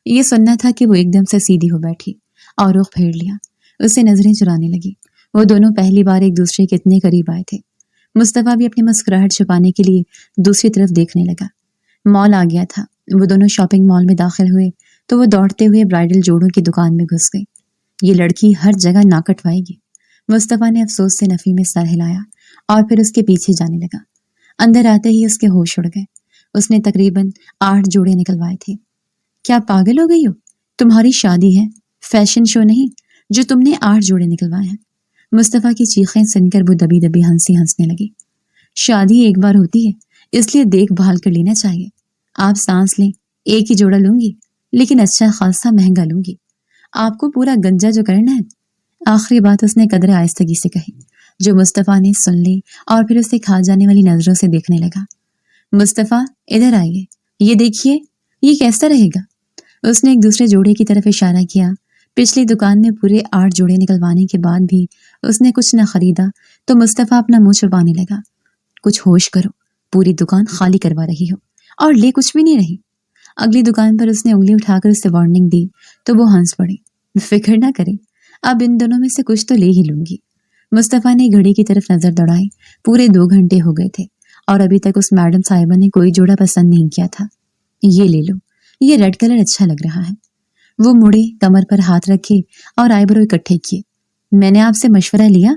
ये सुनना था कि वो एकदम से सीधी हो बैठी और रुख फेर लिया। उससे नजरें चुराने लगी। वो दोनों पहली बार एक दूसरे के इतने करीब आए थे। मुस्तफा भी अपनी मुस्कुराहट छुपाने के लिए दूसरी तरफ देखने लगा। मॉल आ गया था। वो दोनों शॉपिंग मॉल में दाखिल हुए तो वो दौड़ते हुए ब्राइडल जोड़ों की दुकान में घुस गई। ये लड़की हर जगह नाक कटवाएगी। मुस्तफा ने अफसोस से नफी में सर हिलाया और फिर उसके पीछे जाने लगा। अंदर आते ही उसके होश उड़ गए। उसने तकरीबन 8 जोड़े निकलवाए थे। क्या पागल हो गई हो? तुम्हारी शादी है, फैशन शो नहीं, जो तुमने 8 जोड़े निकलवाए हैं। मुस्तफा की चीखें सुनकर वो दबी दबी हंसी हंसने लगी। शादी एक बार होती है, इसलिए देखभाल कर लेना चाहिए। आप सांस लें, एक ही जोड़ा लूंगी, लेकिन अच्छा खासा महंगा लूंगी। आपको पूरा गंजा जो करना है। आखिरी बात उसने कदर आहिस्तगी से कही, जो मुस्तफा ने सुन ली और फिर उसे खा जाने वाली नजरों से देखने लगा। मुस्तफा इधर आइए, ये देखिए, ये कैसा रहेगा? उसने एक दूसरे जोड़े की तरफ इशारा किया। पिछली दुकान में पूरे 8 जोड़े निकलवाने के बाद भी उसने कुछ न खरीदा तो मुस्तफा अपना मुंह छुपाने लगा। कुछ होश करो, पूरी दुकान खाली करवा रही हो और ले कुछ भी नहीं रही। अगली दुकान पर उसने उंगली उठाकर उसे वार्निंग दी तो वो हंस पड़ी। फिक्र ना करें, अब इन दोनों में से कुछ तो ले ही लूंगी। मुस्तफा ने घड़ी की तरफ नजर दौड़ाई। पूरे 2 घंटे हो गए थे और अभी तक उस मैडम साहिबा ने कोई जोड़ा पसंद नहीं किया था। ये ले लो, ये रेड कलर अच्छा लग रहा है। वो मुड़े, कमर पर हाथ रखे और आईब्रो इकट्ठे किए। मैंने आपसे मशवरा लिया।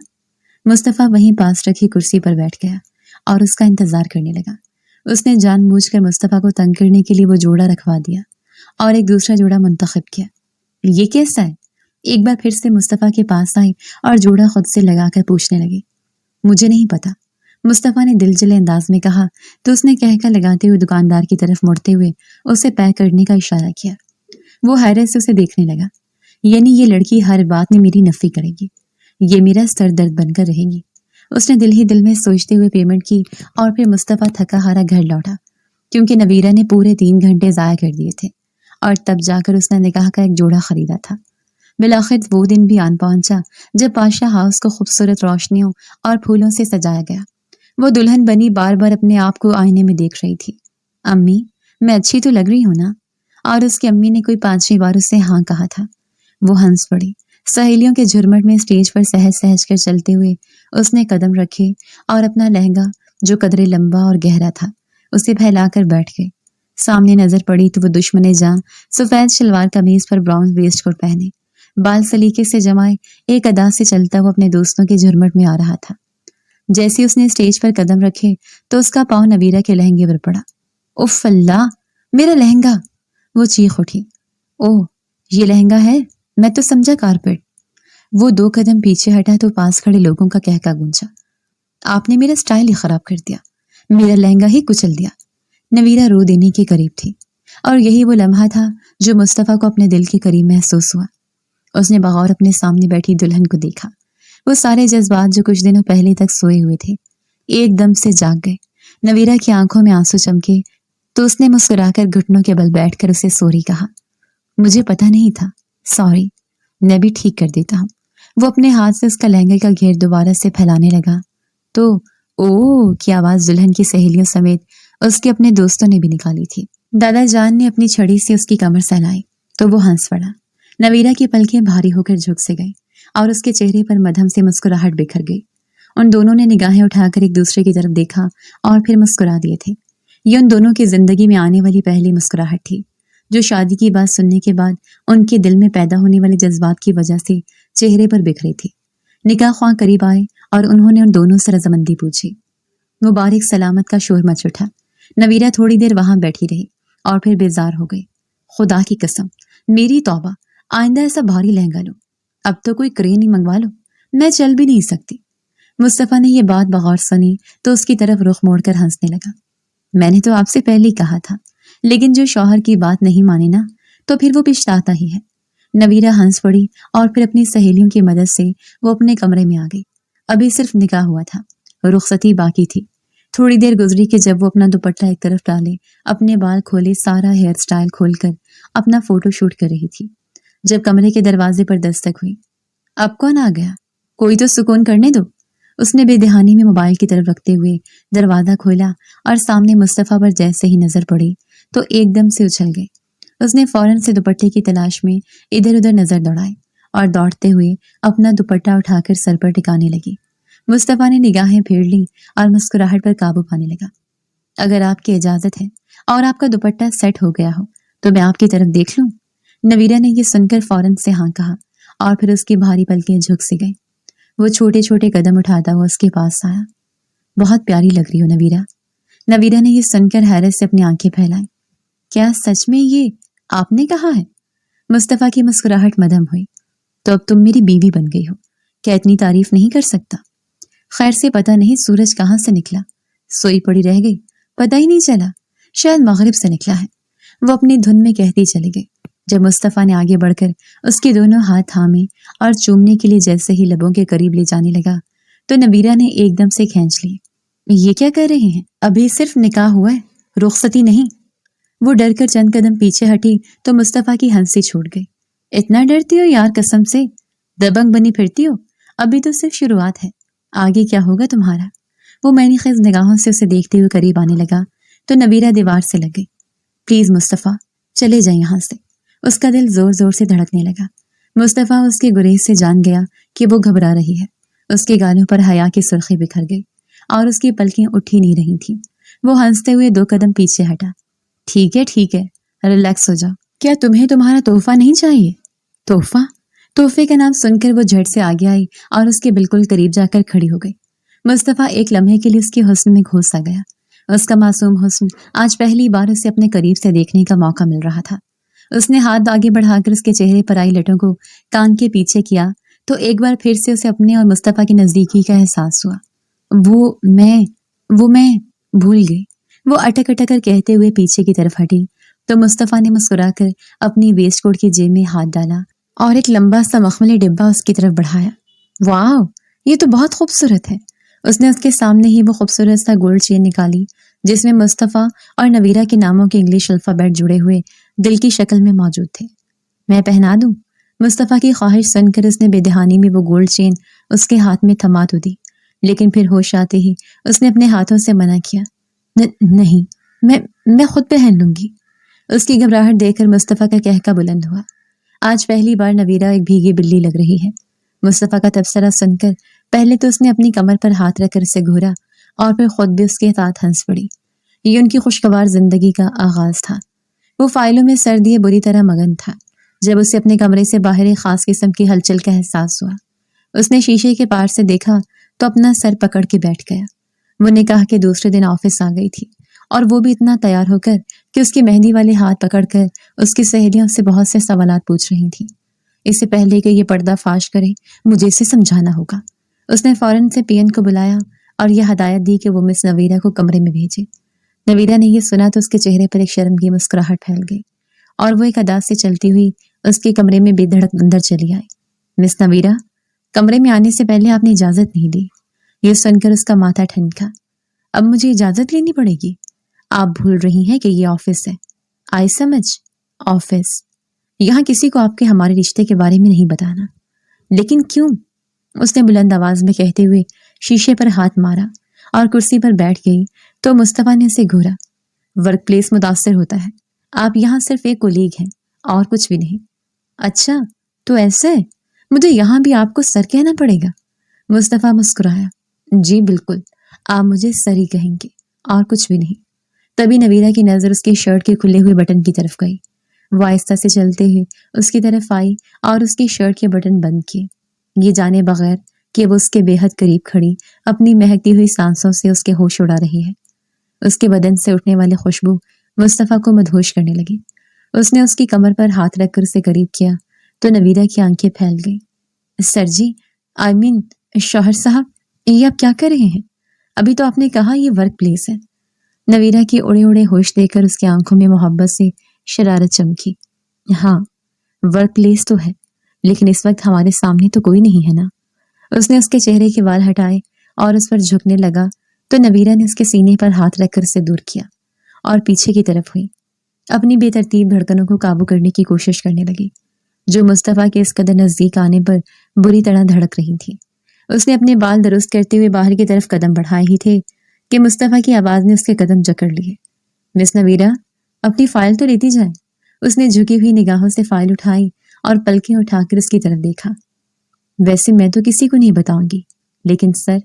मुस्तफा वहीं पास रखी कुर्सी पर बैठ गया और उसका इंतजार करने लगा। उसने जानबूझकर मुस्तफा को तंग करने के लिए वो जोड़ा रखवा दिया और एक दूसरा जोड़ा मुंतखब किया। ये कैसा है? एक बार फिर से मुस्तफा के पास आई और जोड़ा खुद से लगाकर पूछने लगी। मुझे नहीं पता, मुस्तफा ने दिलजले अंदाज में कहा तो उसने कहकर लगाते हुए दुकानदार की तरफ मुड़ते हुए उसे पैक करने का इशारा किया। वो हैरत से उसे देखने लगा। यानी ये लड़की हर बात में मेरी नफी करेगी, ये मेरा सर दर्द बनकर रहेगी। उसने दिल ही दिल में सोचते हुए पेमेंट की और फिर मुस्तफा थका हारा घर लौटा, क्योंकि नवीरा ने पूरे 3 घंटे जाया कर दिए थे और तब जाकर उसने निकाह का एक जोड़ा खरीदा था। बिलाखिर वो दिन भी आन पहुंचा जब पाशा हाउस को खूबसूरत रोशनियों और फूलों से सजाया गया। वो दुल्हन बनी बार बार अपने आप को आईने में देख रही थी। अम्मी, मैं अच्छी तो लग रही हूं ना? और उसकी अम्मी ने कोई 5वीं बार उससे हाँ कहा था। वो हंस पड़ी, सहेलियों के झुरमुट में स्टेज पर सहज सहज कर चलते हुए उसने कदम रखे और अपना लहंगा, जो कदरे लंबा और गहरा था, उसे फैलाकर बैठ गई। सामने नजर पड़ी तो वो दुश्मने जान सफेद शलवार कमीज पर ब्राउन वेस्ट कोट पहने, बाल सलीके से जमाए, एक अदा से चलता हुआ अपने दोस्तों के झुरमुट में आ रहा था। जैसे उसने स्टेज पर कदम रखे तो उसका पांव नवीरा के लहंगे पर पड़ा। उफ अल्लाह, मेरा लहंगा! वो चीख उठी। ओह, ये लहंगा है? मैं तो समझा कारपेट। वो 2 कदम पीछे हटा तो पास खड़े लोगों का कहका गूंजा। आपने मेरा स्टाइल ही खराब कर दिया, मेरा लहंगा ही कुचल दिया। नवीरा रो देने के करीब थी और यही वो लम्हा था जो मुस्तफा को अपने दिल के करीब महसूस हुआ। उसने बगौर अपने सामने बैठी दुल्हन को देखा। वो सारे जज्बात जो कुछ दिनों पहले तक सोए हुए थे एकदम से जाग गए। नवीरा की आंखों में आंसू चमके तो उसने मुस्कुराकर घुटनों के बल बैठकर उसे सॉरी कहा। मुझे पता नहीं था, सॉरी, मैं भी ठीक कर देता हूँ। वो अपने हाथ से उसका लहंगे का घेर दोबारा से फैलाने लगा तो ओह की आवाज दुल्हन की सहेलियों समेत उसके अपने दोस्तों ने भी निकाली थी। दादा जान ने अपनी छड़ी से उसकी कमर सहलाई तो वो हंस पड़ा। नवीरा की पलकें भारी होकर झुक से गई और उसके चेहरे पर मध्यम से मुस्कुराहट बिखर गई। उन दोनों ने निगाहें उठाकर एक दूसरे की तरफ देखा और फिर मुस्कुरा दिए थे। ये उन दोनों की जिंदगी में आने वाली पहली मुस्कुराहट थी, जो शादी की बात सुनने के बाद उनके दिल में पैदा होने वाले जज्बात की वजह से चेहरे पर बिखरी थी। निकाह ख्वाह करीब आए और उन्होंने उन दोनों से रजामंदी पूछी। मुबारक सलामत का शोर मच उठा। नवीरा थोड़ी देर वहां बैठी रही और फिर बेजार हो गई। खुदा की कसम, मेरी तौबा, आइंदा ऐसा भारी लहंगा लो, अब तो कोई क्रेन ही मंगवा लो, मैं चल भी नहीं सकती। मुस्तफा ने यह बात बगौर सुनी तो उसकी तरफ रुख मोड़कर हंसने लगा। मैंने तो आपसे पहले ही कहा था, लेकिन जो शौहर की बात नहीं माने ना, तो फिर वो पिछताता ही है। नवीरा हंस पड़ी और फिर अपनी सहेलियों की मदद से वो अपने कमरे में आ गई। अभी सिर्फ निकाह हुआ था, रुखसती बाकी थी। थोड़ी देर गुजरी कि जब वो अपना दुपट्टा एक तरफ डाले, अपने बाल खोले, सारा हेयर स्टाइल खोलकर अपना फोटो शूट कर रही थी, जब कमरे के दरवाजे पर दस्तक हुई। अब कौन आ गया? कोई तो सुकून करने दो। उसने बेदहानी में मोबाइल की तरफ रखते हुए दरवाजा खोला और सामने मुस्तफा पर जैसे ही नजर पड़ी तो एकदम से उछल गई। उसने फौरन से दुपट्टे की तलाश में इधर उधर नजर दौड़ाई और दौड़ते हुए अपना दुपट्टा उठाकर सर पर टिकाने लगी। मुस्तफा ने निगाहें फेर ली और मुस्कुराहट पर काबू पाने लगा। अगर आपकी इजाजत है और आपका दुपट्टा सेट हो गया हो तो मैं आपकी तरफ देख लूं? नवीरा ने यह सुनकर फौरन से हाँ कहा और फिर उसकी भारी पलकें झुक सी गई। वो छोटे छोटे कदम उठाता हुआ उसके पास आया। बहुत प्यारी लग रही हो नवीरा। नवीरा ने यह सुनकर हैरत से अपनी आंखें फैलाई। क्या सच में ये आपने कहा है? मुस्तफा की मुस्कुराहट मध्यम हुई। तो अब तुम मेरी बीवी बन गई हो, क्या इतनी तारीफ नहीं कर सकता? खैर से पता नहीं सूरज कहाँ से निकला, सोई पड़ी रह गई, पता ही नहीं चला, शायद मगरिब से निकला है। वो अपनी धुन में कहती चली गई। जब मुस्तफा ने आगे बढ़कर उसके दोनों हाथ थामे और चूमने के लिए जैसे ही लबों के करीब ले जाने लगा तो नवीरा ने एकदम से खींच लिए। ये क्या कर रहे हैं? अभी सिर्फ निकाह हुआ है, रुखसती नहीं। वो डर कर चंद कदम पीछे हटी तो मुस्तफा की हंसी छूट गई। इतना डरती हो यार, कसम से दबंग बनी फिरती हो। अभी तो सिर्फ शुरुआत है, आगे क्या होगा तुम्हारा? वो मैंने खेज निगाहों से उसे देखते हुए करीब आने लगा तो नवीरा दीवार से लग गई। प्लीज मुस्तफा, चले जाए यहाँ से। उसका दिल जोर जोर से धड़कने लगा। मुस्तफा उसके गुरेज से जान गया कि वो घबरा रही है। उसके गालों पर हया की सुर्खी बिखर गई और उसकी पलकें उठ ही नहीं रही थी। वो हंसते हुए 2 कदम पीछे हटा। ठीक है, रिलैक्स हो जाओ। क्या तुम्हें तुम्हारा तोहफा नहीं चाहिए? तोहफा? तोहफे का नाम सुनकर वो झट से आगे आई और उसके बिल्कुल करीब जाकर खड़ी हो गई। मुस्तफा एक लम्हे के लिए उसके हुस्न में घुस सा गया। उसका मासूम हुस्न आज पहली बार उसे अपने करीब से देखने का मौका मिल रहा था। उसने हाथ आगे बढ़ाकर उसके चेहरे पर आई लटों को कान के पीछे किया तो एक बार फिर से उसे अपने और मुस्तफा की नजदीकी का एहसास हुआ। वो मैं भूल गई। वो अटक अटक कर कहते हुए पीछे की तरफ हटी तो मुस्तफा ने मुस्कुराकर अपनी वेस्ट कोट की जेब में हाथ डाला और एक लंबा सा मखमली डिब्बा उसकी तरफ बढ़ाया। वाह, ये तो बहुत खूबसूरत है। उसने उसके सामने ही वो खूबसूरत सा गोल्ड चेन निकाली जिसमें मुस्तफा और नवीरा के नामों के इंग्लिश अल्फाबेट जुड़े हुए दिल की शक्ल में मौजूद थे। मैं पहना दूं? मुस्तफा की ख्वाहिश सुनकर उसने बेदहानी में वो गोल्ड चेन उसके हाथ में थमा तो दी, लेकिन फिर होश आते ही उसने अपने हाथों से मना किया। नहीं, मैं खुद पहन लूंगी। उसकी घबराहट देखकर मुस्तफा का कहका बुलंद हुआ। आज पहली बार नवीरा एक भीगी बिल्ली लग रही है। मुस्तफ़ा का तबसरा सुनकर पहले तो उसने अपनी कमर पर हाथ रखकर उसे घूरा और फिर खुद भी उसके साथ हंस पड़ी। ये उनकी खुशगवार जिंदगी का आगाज था। वो फाइलों में सर दिए बुरी तरह मगन था जब उसे अपने कमरे से बाहर एक खास किस्म की हलचल का एहसास हुआ। उसने शीशे के पार से देखा तो अपना सर पकड़ के बैठ गया। वो निकाह के दूसरे दिन ऑफिस आ गई थी और वो भी इतना तैयार होकर कि उसकी मेहंदी वाले हाथ पकड़कर उसकी सहेलियां उससे बहुत से सवालात पूछ रही थी। इससे पहले कि ये पर्दा फाश करे मुझे इसे समझाना होगा। उसने फौरन से पीएन को बुलाया और यह हदायत दी कि वो मिस नवीरा को कमरे में भेजे। नवीरा ने यह सुना तो उसके चेहरे पर एक शर्म की मुस्कुराहट फैल गई और वो एक अदा से चलती हुई उसके कमरे में बेधड़क अंदर चली आई। मिस नवीरा, कमरे में आने से पहले आपने इजाजत नहीं दी। ये सुनकर उसका माथा ठनका। अब मुझे इजाजत लेनी पड़ेगी? आप भूल रही हैं कि ये ऑफिस है। आई समझ, ऑफिस। यहाँ किसी को आपके हमारे रिश्ते के बारे में नहीं बताना। लेकिन क्यों? उसने बुलंद आवाज में कहते हुए शीशे पर हाथ मारा और कुर्सी पर बैठ गई तो मुस्तफा ने उसे घूरा। वर्क प्लेस मुतासर होता है। आप यहाँ सिर्फ एक कोलीग हैं और कुछ भी नहीं। अच्छा, तो ऐसे है? मुझे यहाँ भी आपको सर कहना पड़ेगा? मुस्तफा मुस्कुराया। जी बिल्कुल, आप मुझे सर ही कहेंगे और कुछ भी नहीं। तभी नवीरा की नजर उसके शर्ट के खुले हुए बटन की तरफ गई। वो आहिस्ता से चलते हुए उसकी तरफ आई और उसकी शर्ट के बटन बंद किए, ये जाने बगैर कि वो उसके बेहद करीब खड़ी अपनी महकती हुई सांसों से उसके होश उड़ा रही है। उसके बदन से उठने वाली खुशबू मुस्तफा को मदहोश करने लगी। उसने उसकी कमर पर हाथ रखकर उसे करीब किया तो नवीरा की आंखें फैल गई। सर जी, आई मीन शौहर साहब, ये आप क्या कर रहे हैं? अभी तो आपने कहा ये वर्क प्लेस है। नवीरा की उड़े उड़े होश देखकर उसकी आंखों में मोहब्बत से शरारत चमकी। हाँ, वर्क प्लेस तो है, लेकिन इस वक्त हमारे सामने तो कोई नहीं है ना। उसने उसके चेहरे के वाल हटाए और उस पर झुकने लगा तो नवीरा ने उसके सीने पर हाथ रखकर उसे दूर किया और पीछे की तरफ हुई। अपनी बेतरतीब धड़कनों को काबू करने की कोशिश करने लगी जो मुस्तफा के इस कदर नजदीक आने पर बुरी तरह धड़क रही थी। उसने अपने बाल दुरुस्त करते हुए बाहर की तरफ कदम बढ़ाए ही थे कि मुस्तफा की आवाज ने उसके कदम जकड़ लिए। मिस नवीरा, अपनी फाइल तो लेती जाए। उसने झुकी हुई निगाहों से फाइल उठाई और पलकें उठाकर उसकी तरफ देखा। वैसे मैं तो किसी को नहीं बताऊंगी, लेकिन सर,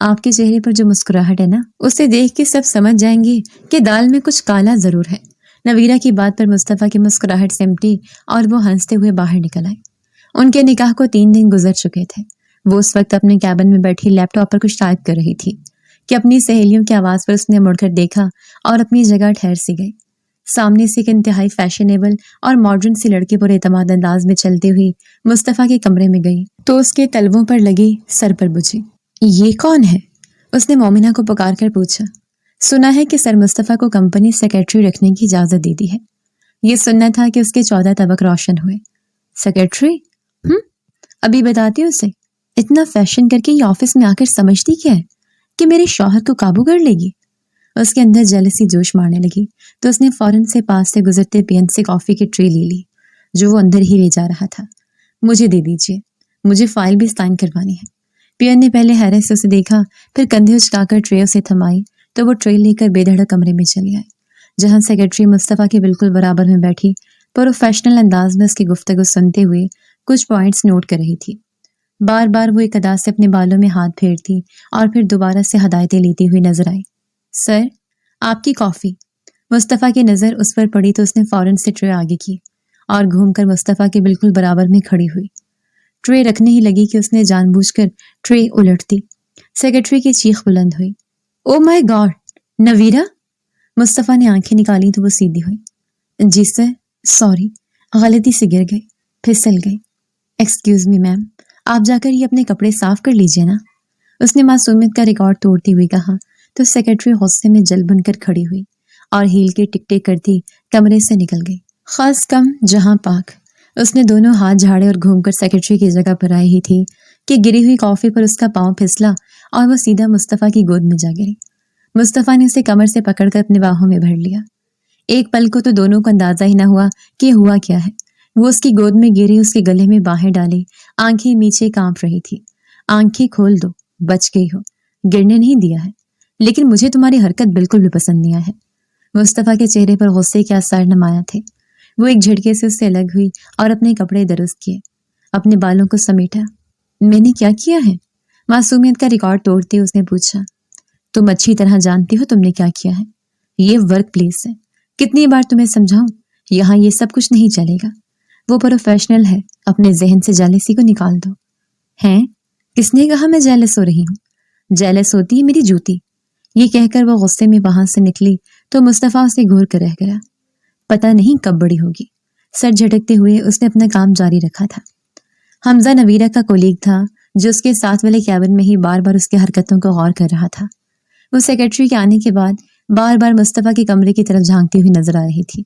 आपके चेहरे पर जो मुस्कुराहट है ना, उसे देख के सब समझ जाएंगे कि दाल में कुछ काला जरूर है। नवीरा की बात पर मुस्तफा की मुस्कुराहट सिमटी और वो हंसते हुए बाहर निकल आए। उनके निकाह को 3 दिन गुजर चुके थे। वो उस वक्त अपने कैबिन में बैठी लैपटॉप पर कुछ टाइप कर रही थी कि अपनी सहेलियों की आवाज पर उसने मुड़कर देखा और अपनी जगह ठहर सी गई। सामने से एक इंतहाई फैशनेबल और मॉडर्न सी लड़की पर एतमाद अंदाज में चलती हुई मुस्तफा के कमरे में गई तो उसके तलवों पर लगी सर पर बुझी। ये कौन है? उसने मोमिना को पुकार कर पूछा। सुना है कि सर मुस्तफा को कंपनी सेक्रेटरी रखने की इजाजत दे दी है। ये सुनना था कि उसके 14 तबक रोशन हुए। सेक्रेटरी? अभी बताती हूँ उसे। इतना फैशन करके ये ऑफिस में आकर समझती क्या है कि मेरे शौहर को काबू कर लेगी? उसके अंदर जेलसी जोश मारने लगी तो उसने फौरन से पास से गुजरते पियन से कॉफी की ट्रे ले ली जो वो अंदर ही ले जा रहा था। मुझे दे दीजिए, मुझे फाइल भी साइन करवानी है। पियन ने पहले हैरत से उसे देखा, फिर कंधे उचकाकर ट्रे उसे थमाई तो वो ट्रे लेकर बेधड़क कमरे में चली आई जहां सेक्रेटरी मुस्तफा के बिल्कुल बराबर में बैठी प्रोफेशनल अंदाज में उसकी गुफ्तगू सुनते हुए कुछ पॉइंट्स नोट कर रही थी। बार बार वो एक अदा से अपने बालों में हाथ फेरती और फिर दोबारा से हदायतें लेती हुई नजर आई। सर, आपकी कॉफी। मुस्तफा की नजर उस पर पड़ी तो उसने फौरन से ट्रे आगे की और घूमकर मुस्तफा के बिल्कुल बराबर में खड़ी हुई। ट्रे रखने ही लगी कि उसने जानबूझकर ट्रे उलट दी। सेक्रेटरी की चीख बुलंद हुई। Oh my God, Navira! Mustafa ने आंखें निकाली तो वो सीधी हुई। जी सर, सॉरी, गलती से गिर गई, फिसल गई। एक्सक्यूज मी मैम, आप जाकर ये अपने कपड़े साफ कर लीजिए ना। उसने मासूमियत का रिकॉर्ड तोड़ती हुई कहा तो सेक्रेटरी गुस्से में जल बनकर खड़ी हुई और हील के टिकटे करती कमरे से निकल गई। खास कम जहां पाक। उसने दोनों हाथ झाड़े और घूमकर सेक्रेटरी की जगह पर आई ही थी कि गिरी हुई कॉफी पर उसका पांव फिसला और वो सीधा मुस्तफा की गोद में जा गिरी। मुस्तफा ने उसे कमर से पकड़कर अपने बाहों में भर लिया। एक पल को तो दोनों को अंदाजा ही न हुआ कि हुआ क्या है। वो उसकी गोद में गिरी, उसके गले में बाहें डाली, आंखें नीचे कांप रही थी। आंखें खोल दो, बच गई हो, गिरने नहीं दिया है, लेकिन मुझे तुम्हारी हरकत बिल्कुल भी पसंद नहीं है। मुस्तफा के चेहरे पर गुस्से के आसार नमाया थे। वो एक झटके से उससे अलग हुई और अपने कपड़े दुरुस्त किए, अपने बालों को समेटा। मैंने क्या किया है? मासूमियत का रिकॉर्ड तोड़ते उसने पूछा। तुम अच्छी तरह जानती हो तुमने क्या किया है। ये वर्क प्लेस है, कितनी बार तुम्हें समझाऊं, यहाँ ये सब कुछ नहीं चलेगा। वो प्रोफेशनल है, अपने जहन से जेलसी को निकाल दो। हैं? किसने कहा मैं जेलस हो रही हूँ? जेलस होती है मेरी जूती। ये कहकर वो गुस्से में वहां से निकली तो मुस्तफा उसे घूर कर रह गया। पता नहीं कब बड़ी होगी। सर झटकते हुए उसने अपना काम जारी रखा था। हमजा नवीरा का कोलीग था, जो उसके साथ वाले कैबिन में ही बार बार उसकी हरकतों को गौर कर रहा था। वो सेक्रेटरी के आने के बाद बार बार मुस्तफा के कमरे की तरफ झांकती हुई नजर आ रही थी।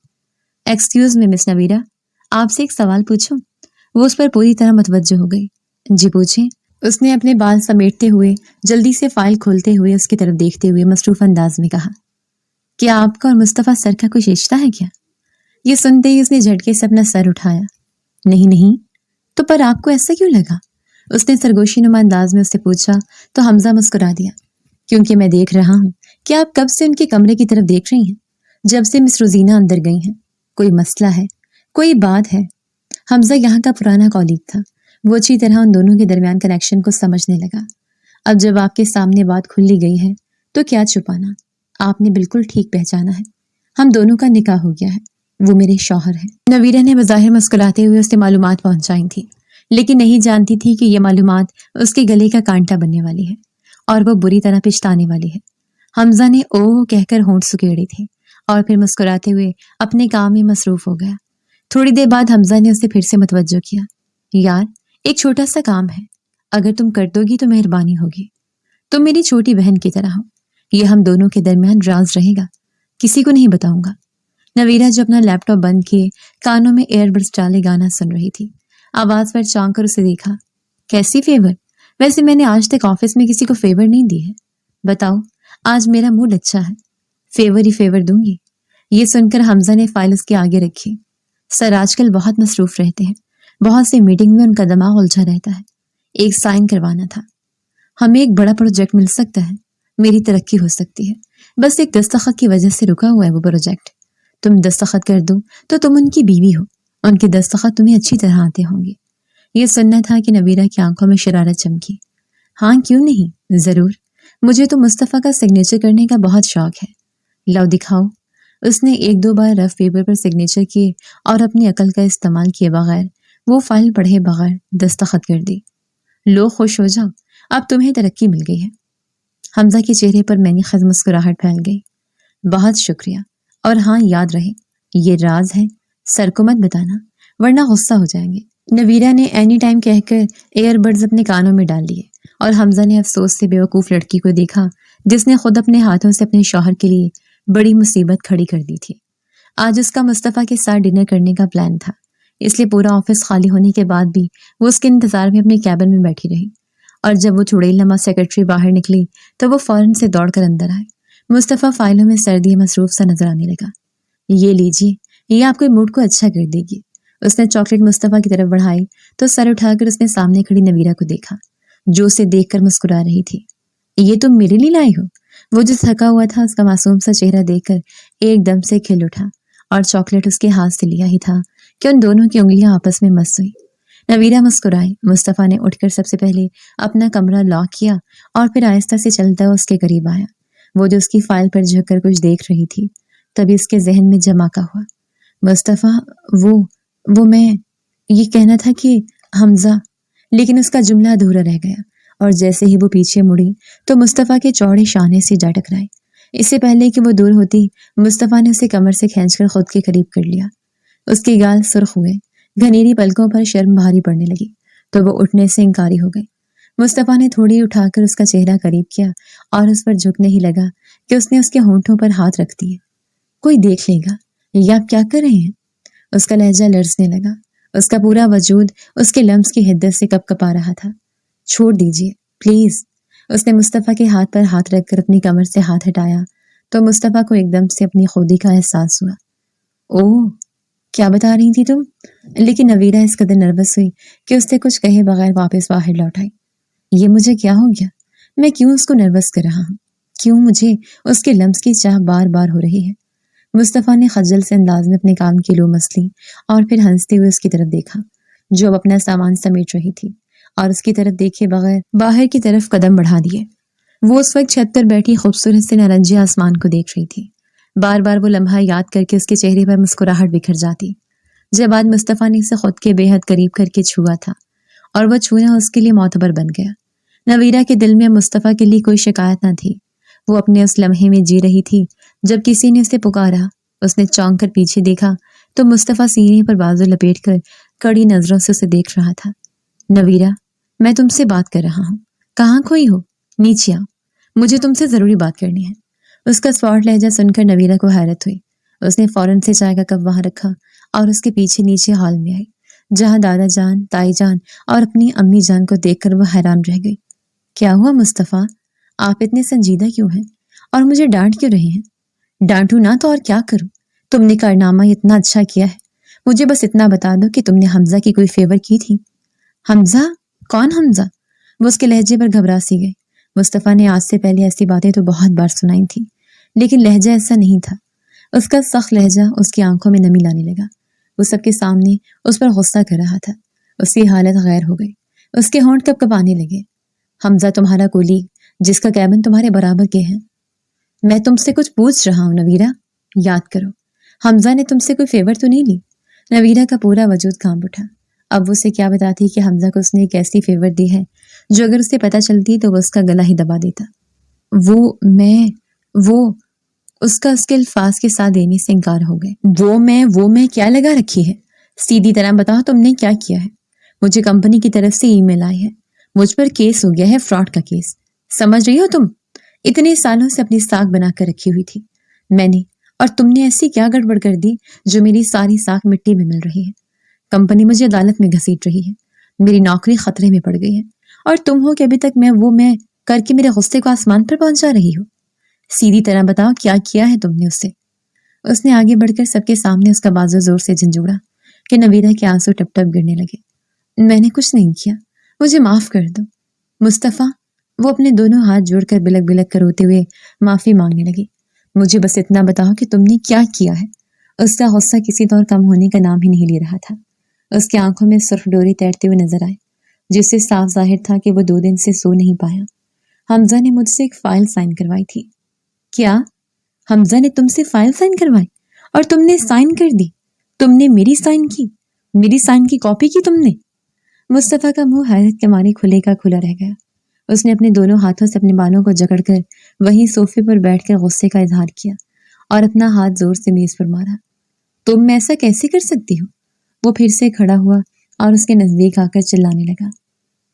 एक्सक्यूज मी मिस नवीरा, आपसे एक सवाल पूछूं? वो उस पर पूरी तरह मुतवज्जो हो गई। जी पूछे। उसने अपने बाल समेटते हुए जल्दी से फाइल खोलते हुए उसकी तरफ देखते हुए मसरूफ अंदाज में कहा, क्या आपका और मुस्तफा सर का कोई रिश्ता है क्या? ये सुनते ही उसने झटके से अपना सर उठाया। नहीं नहीं। तो पर आपको ऐसा क्यों लगा? उसने सरगोशी नुमा अंदाज में उससे पूछा तो हमजा मुस्कुरा दिया। क्योंकि मैं देख रहा हूं कि आप कब से उनके कमरे की तरफ देख रही हैं, जब से मिस रोजीना अंदर गई हैं। कोई मसला है, कोई बात है। हमजा यहाँ का पुराना कॉलीग था। वो अच्छी तरह उन दोनों के दरमियान कनेक्शन को समझने लगा। अब जब आपके सामने बात खुली गई है तो क्या छुपाना। आपने बिल्कुल ठीक पहचाना है, हम दोनों का निकाह हो गया है। वो मेरे शौहर हैं। नवीरा ने बज़ाहिर मुस्कुराते हुए उससे मालूमात पहुंचाई थी, लेकिन नहीं जानती थी कि ये मालूमात उसके गले का कांटा बनने वाली है और वो बुरी तरह पिछताने वाली है। हमजा ने ओह कहकर होंठ सुकेड़े थे और फिर मुस्कुराते हुए अपने काम में मसरूफ हो गया। थोड़ी देर बाद हमजा ने उसे फिर से मुतवज्जो किया। यार, एक छोटा सा काम है, अगर तुम कर दोगी तो मेहरबानी होगी। तुम मेरी छोटी बहन की तरह हो। ये हम दोनों के दरमियान राज रहेगा, किसी को नहीं बताऊंगा। नवीरा जो अपना लैपटॉप बंद किए कानों में एयरबड्स डाले गाना सुन रही थी, आवाज पर चौंक कर उसे देखा। कैसी फेवर? वैसे मैंने आज तक ऑफिस में किसी को फेवर नहीं दी है। बताओ, आज मेरा मूड अच्छा है, फेवर ही फेवर दूंगी। ये सुनकर हमजा ने फाइल उसके आगे रखी। सर आजकल बहुत मसरूफ रहते हैं, बहुत सी मीटिंग में उनका दिमाग उलझा रहता है। एक साइन करवाना था। हमें एक बड़ा प्रोजेक्ट मिल सकता है, मेरी तरक्की हो सकती है। बस एक दस्तखत की वजह से रुका हुआ है वो प्रोजेक्ट। तुम दस्तखत कर दो तो तुम उनकी बीवी हो, उनके दस्तखत तुम्हें अच्छी तरह आते होंगे। ये सुनना था कि नवीरा की आंखों में शरारत चमकी। हाँ क्यों नहीं, जरूर। मुझे तो मुस्तफा का सिग्नेचर करने का बहुत शौक है। लाओ दिखाओ। उसने एक दो बार रफ पेपर पर सिग्नेचर किए और अपनी अकल का इस्तेमाल किए बगैर, वो फाइल पढ़े बगैर दस्तखत कर दी। लो खुश हो जाओ, अब तुम्हें तरक्की मिल गई है। हमजा के चेहरे पर मैंने खज मुस्कुराहट फैल गई। बहुत शुक्रिया, और हाँ याद रहे, ये राज है, सर को मत बताना वरना गुस्सा हो जाएंगे। नवीरा ने एनी टाइम कहकर एयरबड्स अपने कानों में डाल लिए और हमजा ने अफसोस से बेवकूफ लड़की को देखा जिसने खुद अपने हाथों से अपने शौहर के लिए बड़ी मुसीबत खड़ी कर दी थी। आज उसका मुस्तफा के साथ डिनर करने का प्लान था, इसलिए पूरा ऑफिस खाली होने के बाद भी वो उसके इंतजार में अपने कैबिन में बैठी रही। और जब वो चुड़ैल नमा सेक्रेटरी बाहर निकली तो वो फौरन से दौड़कर अंदर आए। मुस्तफा फाइलों में सर्दी मसरूफ सा नजर आने लगा। ये लीजिए, ये आपके मूड को अच्छा कर देगी। उसने चॉकलेट मुस्तफा की तरफ बढ़ाई तो सर उठाकर उसने सामने खड़ी नवीरा को देखा, जो उसे देखकर मुस्कुरा रही थी। ये तुम मेरे लिए लाई हो? वो जो थका हुआ था उसका मासूम सा चेहरा देखकर एकदम से खिल उठा और चॉकलेट उसके हाथ से लिया ही था कि उन दोनों की उंगलियां आपस में मस हुई। नवीरा मुस्कुराई। मुस्तफा ने उठकर सबसे पहले अपना कमरा लॉक किया और फिर आहिस्ता से चलता हुआ उसके करीब आया। वो जो उसकी फाइल पर झुककर कुछ देख रही थी, तभी उसके जहन में जमाका हुआ। मुस्तफा, वो मैं ये कहना था कि हमजा, लेकिन उसका जुमला अधूरा रह गया और जैसे ही वो पीछे मुड़ी तो मुस्तफा के चौड़े शाने से जा टकराई। इससे पहले कि वो दूर होती, मुस्तफा ने उसे कमर से खींचकर खुद के करीब कर लिया। उसके गाल सुर्ख हुए, घनेरी पलकों पर शर्म भारी पड़ने लगी तो वो उठने से इंकारी हो गई। मुस्तफा ने थोड़ी उठाकर उसका चेहरा करीब किया और उस पर झुकने ही लगा कि उसने उसके होंठों पर हाथ रख दिए। कोई देख लेगा, ये आप क्या कर रहे हैं? उसका लहजा लरसने लगा। उसका पूरा वजूद उसके लम्स की हिद्दत से कपकपा रहा था। छोड़ दीजिए प्लीज। उसने मुस्तफा के हाथ पर हाथ रखकर अपनी कमर से हाथ हटाया तो मुस्तफा को एकदम से अपनी खुदी का एहसास हुआ। ओह, क्या बता रही थी तुम? लेकिन नवीरा इस कदर नर्वस हुई कि उससे कुछ कहे बगैर वापस बाहर लौट आई। ये मुझे क्या हो गया? मैं क्यों उसको नर्वस कर रहा हूँ? क्यों मुझे उसके लम्स की चाह बार बार हो रही है? मुस्तफ़ा ने खज्जल से अंदाज में अपने काम की लो मस ली और फिर हंसते हुए उसकी तरफ देखा, जो अब अपना सामान समेट रही थी, और उसकी तरफ देखे बगैर बाहर की तरफ कदम बढ़ा दिए। वो उस वक्त छत पर बैठी खूबसूरत से नारंगी आसमान को देख रही थी। बार बार वो लम्हा याद करके उसके चेहरे पर मुस्कुराहट बिखर जाती। जब आज मुस्तफ़ा ने उसे खुद के बेहद करीब करके छुआ था और वह छूना उसके लिए मोतबर बन गया। नवीरा के दिल में मुस्तफ़ा के लिए कोई शिकायत न थी। वो अपने उस लम्हे में जी रही थी जब किसी ने उसे पुकारा। उसने चौंक कर पीछे देखा तो मुस्तफ़ा सीने पर बाजू लपेट कर कड़ी नजरों से उसे देख रहा था। नवीरा, मैं तुमसे बात कर रहा हूँ, कहाँ खोई हो? नीचे आओ, मुझे तुमसे जरूरी बात करनी है। उसका स्पॉट लहजा सुनकर नवीरा को हैरत हुई। उसने फौरन से चाय का कप वहां रखा और उसके पीछे नीचे हॉल में आई, जहां दादा जान, ताई जान और अपनी अम्मी जान को देखकर वो हैरान रह गई। क्या हुआ मुस्तफ़ा, आप इतने संजीदा क्यों हैं और मुझे डांट क्यों रहे हैं? डांटू ना तो और क्या करूं? तुमने कारनामा इतना अच्छा किया है, मुझे बस इतना बता दो कि तुमने हमजा की कोई फेवर की थी। हमजा? कौन हमजा? वो उसके लहजे पर घबरा सी गई। मुस्तफ़ा ने आज से पहले ऐसी बातें तो बहुत बार सुनाई थी, लेकिन लहजा ऐसा नहीं था। उसका सख्त लहजा उसकी आंखों में नमी लाने लगा। वो सबके सामने उस पर गुस्सा कर रहा था। उसकी हालत गैर हो गई। उसके होंठ कपकपाने लगे। हमजा तुम्हारा कोलीग, जिसका कैबिन तुम्हारे बराबर के हैं। मैं तुमसे कुछ पूछ रहा हूँ नवीरा, याद करो। हमजा ने तुमसे कोई फेवर तो नहीं ली? नवीरा का पूरा वजूद कांप उठा। अब वो उसे क्या बताती कि हमजा को उसने एक ऐसी फेवर दी है जो अगर उसे पता चलती तो वो उसका गला ही दबा देता। वो उसका उसके अल्फाज के साथ देने से इनकार हो गए। वो मैं क्या लगा रखी है? सीधी तरह बताओ तुमने क्या किया है? मुझे कंपनी की तरफ से ईमेल आई है, मुझ पर केस हो गया है, फ्रॉड का केस। समझ रही हो तुम? इतने सालों से अपनी साख बना कर रखी हुई थी मैंने, और तुमने ऐसी क्या गड़बड़ कर दी जो मेरी सारी साख मिट्टी में मिल रही है। कंपनी मुझे अदालत में घसीट रही है, मेरी नौकरी खतरे में पड़ गई है, और तुम हो कि अभी तक मैं करके मेरे गुस्से को आसमान पर पहुंचा रही हो। सीधी तरह बताओ क्या किया है तुमने उससे? उसने आगे बढ़कर सबके सामने उसका बाजू जोर से झंझोड़ा कि नवीरा के आंसू टप टप गिरने लगे। मैंने कुछ नहीं किया, मुझे माफ कर दो मुस्तफ़ा। वो अपने दोनों हाथ जोड़कर बिलक बिलक कर रोते हुए माफी मांगने लगी। मुझे बस इतना बताओ कि तुमने क्या किया है। उसका गुस्सा किसी दौर कम होने का नाम ही नहीं ले रहा था। उसकी आंखों में सुर्ख डोरी तैरते हुए नजर आए, जिससे साफ जाहिर था कि वो 2 दिन से सो नहीं पाया। हमजा ने मुझसे एक फाइल साइन करवाई थी। क्या? हमजा ने तुमसे फाइल साइन करवाई और तुमने साइन कर दी? तुमने मेरी साइन की? मेरी साइन की कॉपी की तुमने? मुस्तफ़ा का मुंह हैरत के मारे खुले का खुला रह गया। उसने अपने दोनों हाथों से अपने बालों को जकड़कर वहीं सोफे पर बैठकर गुस्से का इजहार किया और अपना हाथ जोर से मेज पर मारा। तुम ऐसा कैसे कर सकती हो? वो फिर से खड़ा हुआ और उसके नजदीक आकर चिल्लाने लगा।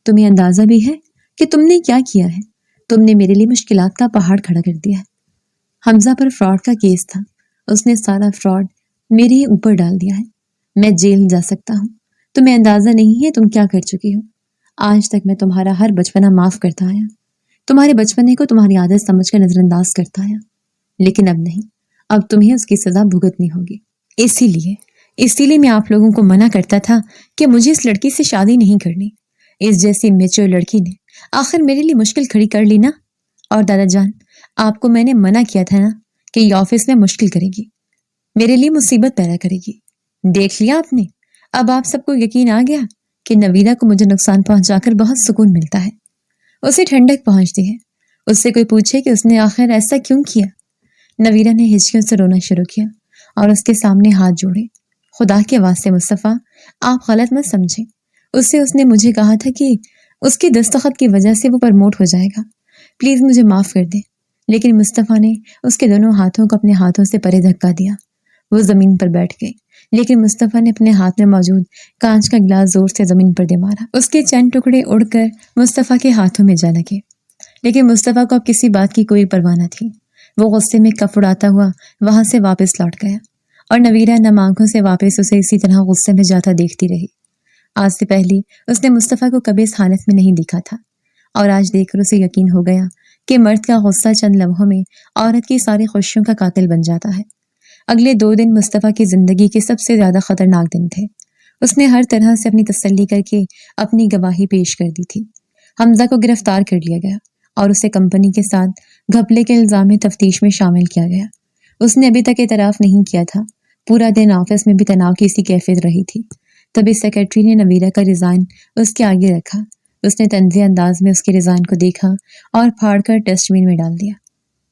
तुम्हें अंदाजा भी है कि तुमने क्या किया है? तुमने मेरे लिए मुश्किलात का पहाड़ खड़ा कर दिया है। हमजा पर फ्रॉड का केस था, उसने सारा फ्रॉड मेरे ऊपर डाल दिया है। मैं जेल जा सकता हूँ। तुम्हें अंदाजा नहीं है तुम क्या कर चुकी हो। आज तक मैं तुम्हारा हर बचपना माफ करता आया, तुम्हारे बचपने को तुम्हारी आदत समझकर नजरअंदाज करता आया, लेकिन अब नहीं, अब तुम्हें उसकी सजा भुगतनी होगी। इसीलिए इसीलिए मैं आप लोगों को मना करता था कि मुझे इस लड़की से शादी नहीं करनी। इस जैसी मेच्योर लड़की ने आखिर मेरे लिए मुश्किल खड़ी कर ली ना। और दादा जान, आपको मैंने मना किया था ना कि ये ऑफिस में मुश्किल करेगी, मेरे लिए मुसीबत पैदा करेगी। देख लिया आपने। अब आप सबको यकीन आ गया कि नवीरा को मुझे नुकसान पहुंचाकर बहुत सुकून मिलता है, उसे ठंडक पहुंचती है। उससे कोई पूछे कि उसने आखिर ऐसा क्यों किया। नवीरा ने हिचकियों से रोना शुरू किया और उसके सामने हाथ जोड़े। खुदा के वास्ते मुस्तफ़ा, आप गलत मत समझे। उसने मुझे कहा था कि उसके दस्तखत की वजह से वो प्रमोट हो जाएगा। प्लीज मुझे माफ कर दे। लेकिन मुस्तफ़ा ने उसके दोनों हाथों को अपने हाथों से परे धक्का दिया। वो जमीन पर बैठ गई, लेकिन मुस्तफ़ा ने अपने हाथ में मौजूद कांच का गिलास जोर से जमीन पर दे मारा। उसके चंद टुकड़े उड़कर मुस्तफ़ा के हाथों में जा लगे, लेकिन मुस्तफ़ा को अब किसी बात की कोई परवाह न थी। वो गुस्से में कफ उड़ाता हुआ वहां से वापस लौट गया और नवीरा नम आंखों से वापस उसे इसी तरह गुस्से में जाता देखती रही। आज से पहले उसने मुस्तफ़ा को कभी इस हालत में नहीं देखा था, और आज देखकर उसे यकीन हो गया कि मर्द का गुस्सा चंद लम्हों में औरत की सारी खुशियों का कातिल बन जाता है। अगले 2 दिन मुस्तफ़ा की जिंदगी के सबसे ज्यादा खतरनाक दिन थे। उसने हर तरह से अपनी तसल्ली करके अपनी गवाही पेश कर दी थी। हमजा को गिरफ्तार कर लिया गया और उसे कंपनी के साथ घपले के इल्जाम में तफ्तीश में शामिल किया गया। اس نے ابھی تک اعتراف نہیں کیا تھا۔ پورا دن آفس میں بھی تناؤ کی سی کیفیت رہی تھی۔ تبھی سیکرٹری نے نویرہ کا ریزائن اس کے آگے رکھا۔ اس نے طنزیہ انداز میں اس کے ریزائن کو دیکھا اور پھاڑ کر ڈسٹ بین میں ڈال دیا۔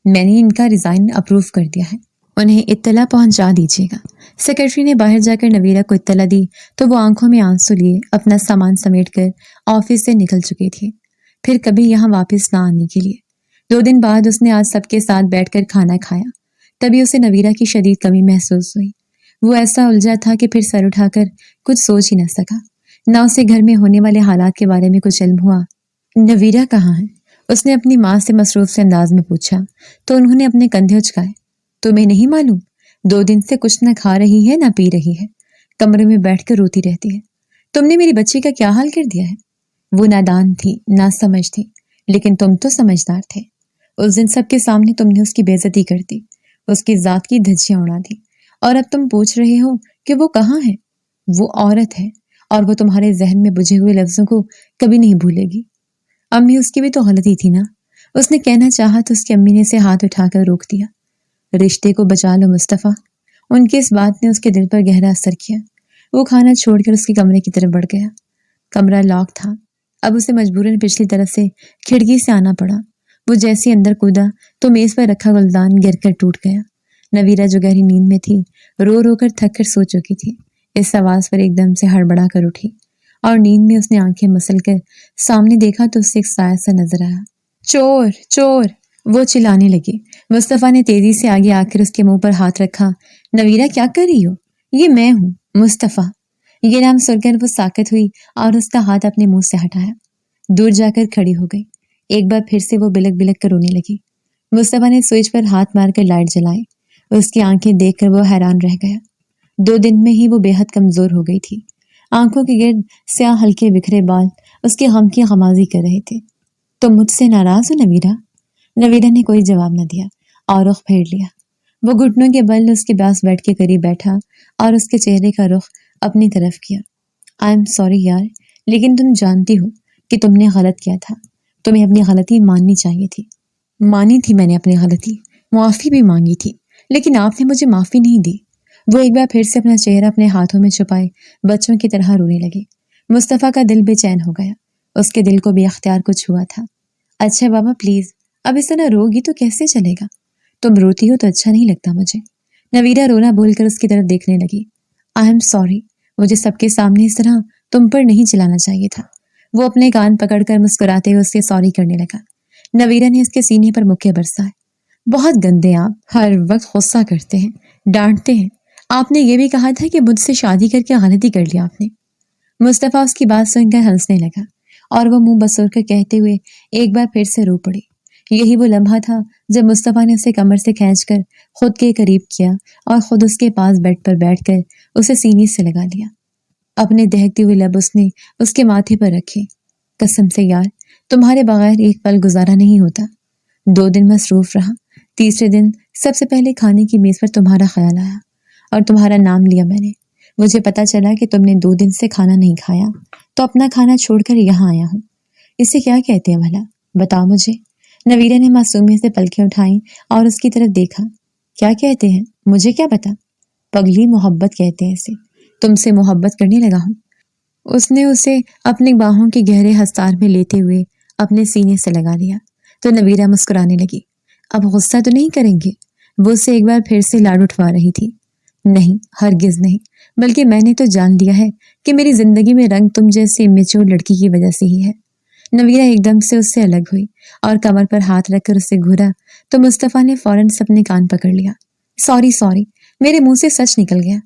میں نے ان کا ریزائن اپروو کر دیا ہے، انہیں اطلاع پہنچا دیجیے گا۔ سیکرٹری نے باہر جا کر نویرہ کو اطلاع دی تو وہ آنکھوں میں آنسو لیے اپنا سامان سمیٹ کر آفس سے نکل چکے تھے، پھر کبھی یہاں واپس نہ آنے کے لیے۔ 2 دن بعد اس نے آج سب کے ساتھ بیٹھ کر کھانا کھایا، تبھی اسے نویرہ کی شدید کمی محسوس ہوئی۔ وہ ایسا الجھا تھا کہ پھر سر اٹھا کر کچھ سوچ ہی نہ سکا، نہ اسے گھر میں ہونے والے حالات کے بارے میں کچھ علم ہوا۔ نویرہ کہاں ہے؟ اس نے اپنی ماں سے مصروف سے انداز میں پوچھا تو انہوں نے اپنے کندھے اچکائے۔ تمہیں نہیں معلوم؟ 2 دن سے کچھ نہ کھا رہی ہے نہ پی رہی ہے، کمرے میں بیٹھ کر روتی رہتی ہے۔ تم نے میری بچی کا کیا حال کر دیا ہے؟ وہ نادان تھی، نہ سمجھ تھی، لیکن تم تو سمجھدار تھے۔ اس دن سب کے سامنے تم نے اس کی بے عزتی کر دی، اس کی ذات کی دھجیاں اڑا دی، اور اب تم پوچھ رہے ہو کہ وہ کہاں ہے؟ وہ عورت ہے اور وہ تمہارے ذہن میں بجھے ہوئے لفظوں کو کبھی نہیں بھولے گی۔ امی اس کی بھی تو غلطی تھی نا، اس نے کہنا چاہا تو اس کی امی نے اسے ہاتھ اٹھا کر روک دیا۔ رشتے کو بچا لو مصطفیٰ۔ ان کی اس بات نے اس کے دل پر گہرا اثر کیا۔ وہ کھانا چھوڑ کر اس کے کمرے کی طرف بڑھ گیا۔ کمرہ لاک تھا، اب اسے مجبوراً پچھلی طرف سے کھڑکی سے آنا پڑا۔ وہ جیسے اندر کودا تو میز پر رکھا گلدان گر کر ٹوٹ گیا۔ نویرہ جو گہری نیند میں تھی رو رو کر تھک کر سو چکی تھی، اس آواز پر ایک دم سے ہڑبڑا کر اٹھی اور نیند میں اس نے آنکھیں مسل کر سامنے دیکھا تو اس سے ایک سایہ سا نظر آیا۔ چور چور! وہ چلانے لگی۔ مصطفیٰ نے تیزی سے آگے آ کر اس کے منہ پر ہاتھ رکھا۔ نویرہ کیا کر رہی ہو؟ یہ میں ہوں، مصطفیٰ۔ یہ نام سن کر وہ ساکت ہوئی اور اس کا ہاتھ اپنے منہ سے ہٹایا۔ دور جا کر کھڑی ہو گئی۔ ایک بار پھر سے وہ بلک بلک کر رونے لگی۔ مصطفیٰ نے سوئچ پر ہاتھ مار کر لائٹ جلائی۔ اس کی آنکھیں دیکھ کر وہ حیران رہ گیا۔ 2 دن میں ہی وہ بے حد کمزور ہو گئی تھی۔ آنکھوں کے گرد سیاہ ہلکے بکھرے بال اس کے غم کی غمازی کر رہے تھے۔ تم مجھ سے ناراض ہو نویرہ؟ نویرہ نے کوئی جواب نہ دیا اور رخ پھیر لیا۔ وہ گھٹنوں کے بل اس کے پاس بیٹھ کے قریب بیٹھا اور اس کے چہرے کا رخ اپنی طرف کیا۔ آئی ایم سوری یار، لیکن تم جانتی ہو کہ تم نے غلط کیا تھا۔ تمہیں اپنی غلطی ماننی چاہیے تھی۔ مانی تھی میں نے اپنی غلطی، معافی بھی مانگی تھی، لیکن آپ نے مجھے معافی نہیں دی۔ وہ ایک بار پھر سے اپنا چہرہ اپنے ہاتھوں میں چھپائے بچوں کی طرح رونے لگے۔ مصطفیٰ کا دل بے چین ہو گیا۔ اس کے دل کو بے اختیار کچھ ہوا تھا۔ اچھا بابا پلیز، اب اس طرح روگی تو کیسے چلے گا؟ تم روتی ہو تو اچھا نہیں لگتا مجھے۔ نویرہ رونا بھول کر اس کی طرف دیکھنے لگی۔ آئی ایم سوری، مجھے سب کے سامنے اس طرح تم پر نہیں چلانا چاہیے تھا۔ وہ اپنے کان پکڑ کر مسکراتے ہوئے اس سے سوری کرنے لگا۔ نویرہ نے اس کے سینے پر مکے برسائے۔ بہت گندے آپ، ہر وقت غصہ کرتے ہیں، ڈانٹتے ہیں۔ آپ نے یہ بھی کہا تھا کہ مجھ سے شادی کر کے غلطی کر لیا آپ نے۔ مصطفیٰ اس کی بات سن کر ہنسنے لگا اور وہ منہ بسور کر کہتے ہوئے ایک بار پھر سے رو پڑی۔ یہی وہ لمحہ تھا جب مصطفیٰ نے اسے کمر سے کھینچ کر خود کے قریب کیا اور خود اس کے پاس بیڈ پر بیٹھ کر اسے سینے سے لگا لیا۔ اپنے دہکتے ہوئے لب اس نے اس کے ماتھے پر رکھے۔ قسم سے یار، تمہارے بغیر ایک پل گزارا نہیں ہوتا۔ 2 دن مصروف رہا، تیسرے دن سب سے پہلے کھانے کی میز پر تمہارا خیال آیا اور تمہارا نام لیا میں نے۔ مجھے پتا چلا کہ تم نے 2 دن سے کھانا نہیں کھایا، تو اپنا کھانا چھوڑ کر یہاں آیا ہوں۔ اسے کیا کہتے ہیں بھلا؟ بتاؤ مجھے۔ نویرہ نے معصومیت سے پلکیں اٹھائیں اور اس کی طرف دیکھا۔ کیا کہتے ہیں؟ مجھے کیا پتا؟ پگلی، محبت کہتے ہیں اسے۔ تم سے محبت کرنے لگا ہوں۔ اس نے اسے اپنی باہوں کے گہرے ہستار میں لیتے ہوئے اپنے سینے سے لگا لیا تو نویرہ مسکرانے لگی۔ اب غصہ تو نہیں کریں گے؟ وہ اسے ایک بار پھر سے لاڈ اٹھوا رہی تھی۔ نہیں، ہرگز نہیں، بلکہ میں نے تو جان لیا ہے کہ میری زندگی میں رنگ تم جیسی میچور لڑکی کی وجہ سے ہی ہے۔ نویرہ ایک دم سے اس سے الگ ہوئی اور کمر پر ہاتھ رکھ کر اسے گھورا تو مصطفیٰ نے فوراً سے اپنے کان پکڑ لیا۔ سوری، میرے منہ سے سچ نکل گیا۔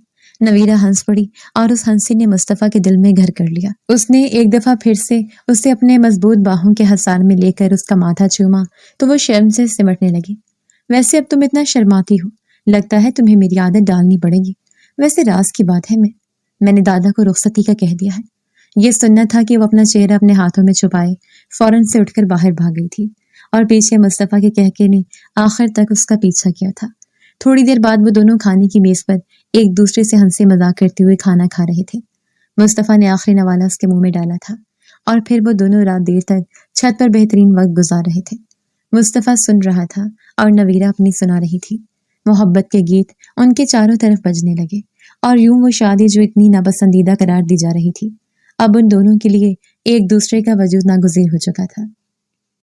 نویرہ ہنس پڑی اور اس ہنسی نے مصطفیٰ کے دل میں گھر کر لیا۔ اس نے ایک دفعہ پھر سے اسے اپنے مضبوط باہوں کے حصار میں لے کر اس کا ماتھا چوما تو وہ شرم سے سمٹنے لگی۔ ویسے اب تم اتنا شرماتی ہو، لگتا ہے تمہیں میری عادت ڈالنی پڑے گی۔ ویسے راز کی بات ہے، میں نے دادا کو رخصتی کا کہہ دیا ہے۔ یہ سننا تھا کہ وہ اپنا چہرہ اپنے ہاتھوں میں چھپائے فوراً سے اٹھ کر باہر بھاگ گئی تھی اور پیچھے مصطفیٰ کے کہکے نے آخر تک اس کا پیچھا کیا تھا۔ تھوڑی دیر بعد وہ دونوں کھانے کی میز پر ایک دوسرے سے ہنسی مذاق کرتے ہوئے کھانا کھا رہے تھے۔ مصطفیٰ نے آخری نوالا اس کے منہ میں ڈالا تھا اور پھر وہ دونوں رات دیر تک چھت پر بہترین وقت گزار رہے تھے۔ مصطفیٰ سن رہا تھا اور نویرہ اپنی سنا رہی تھی۔ محبت کے گیت ان کے چاروں طرف بجنے لگے، اور یوں وہ شادی جو اتنی ناپسندیدہ قرار دی جا رہی تھی اب ان دونوں کے لیے ایک دوسرے کا وجود ناگزیر ہو چکا تھا۔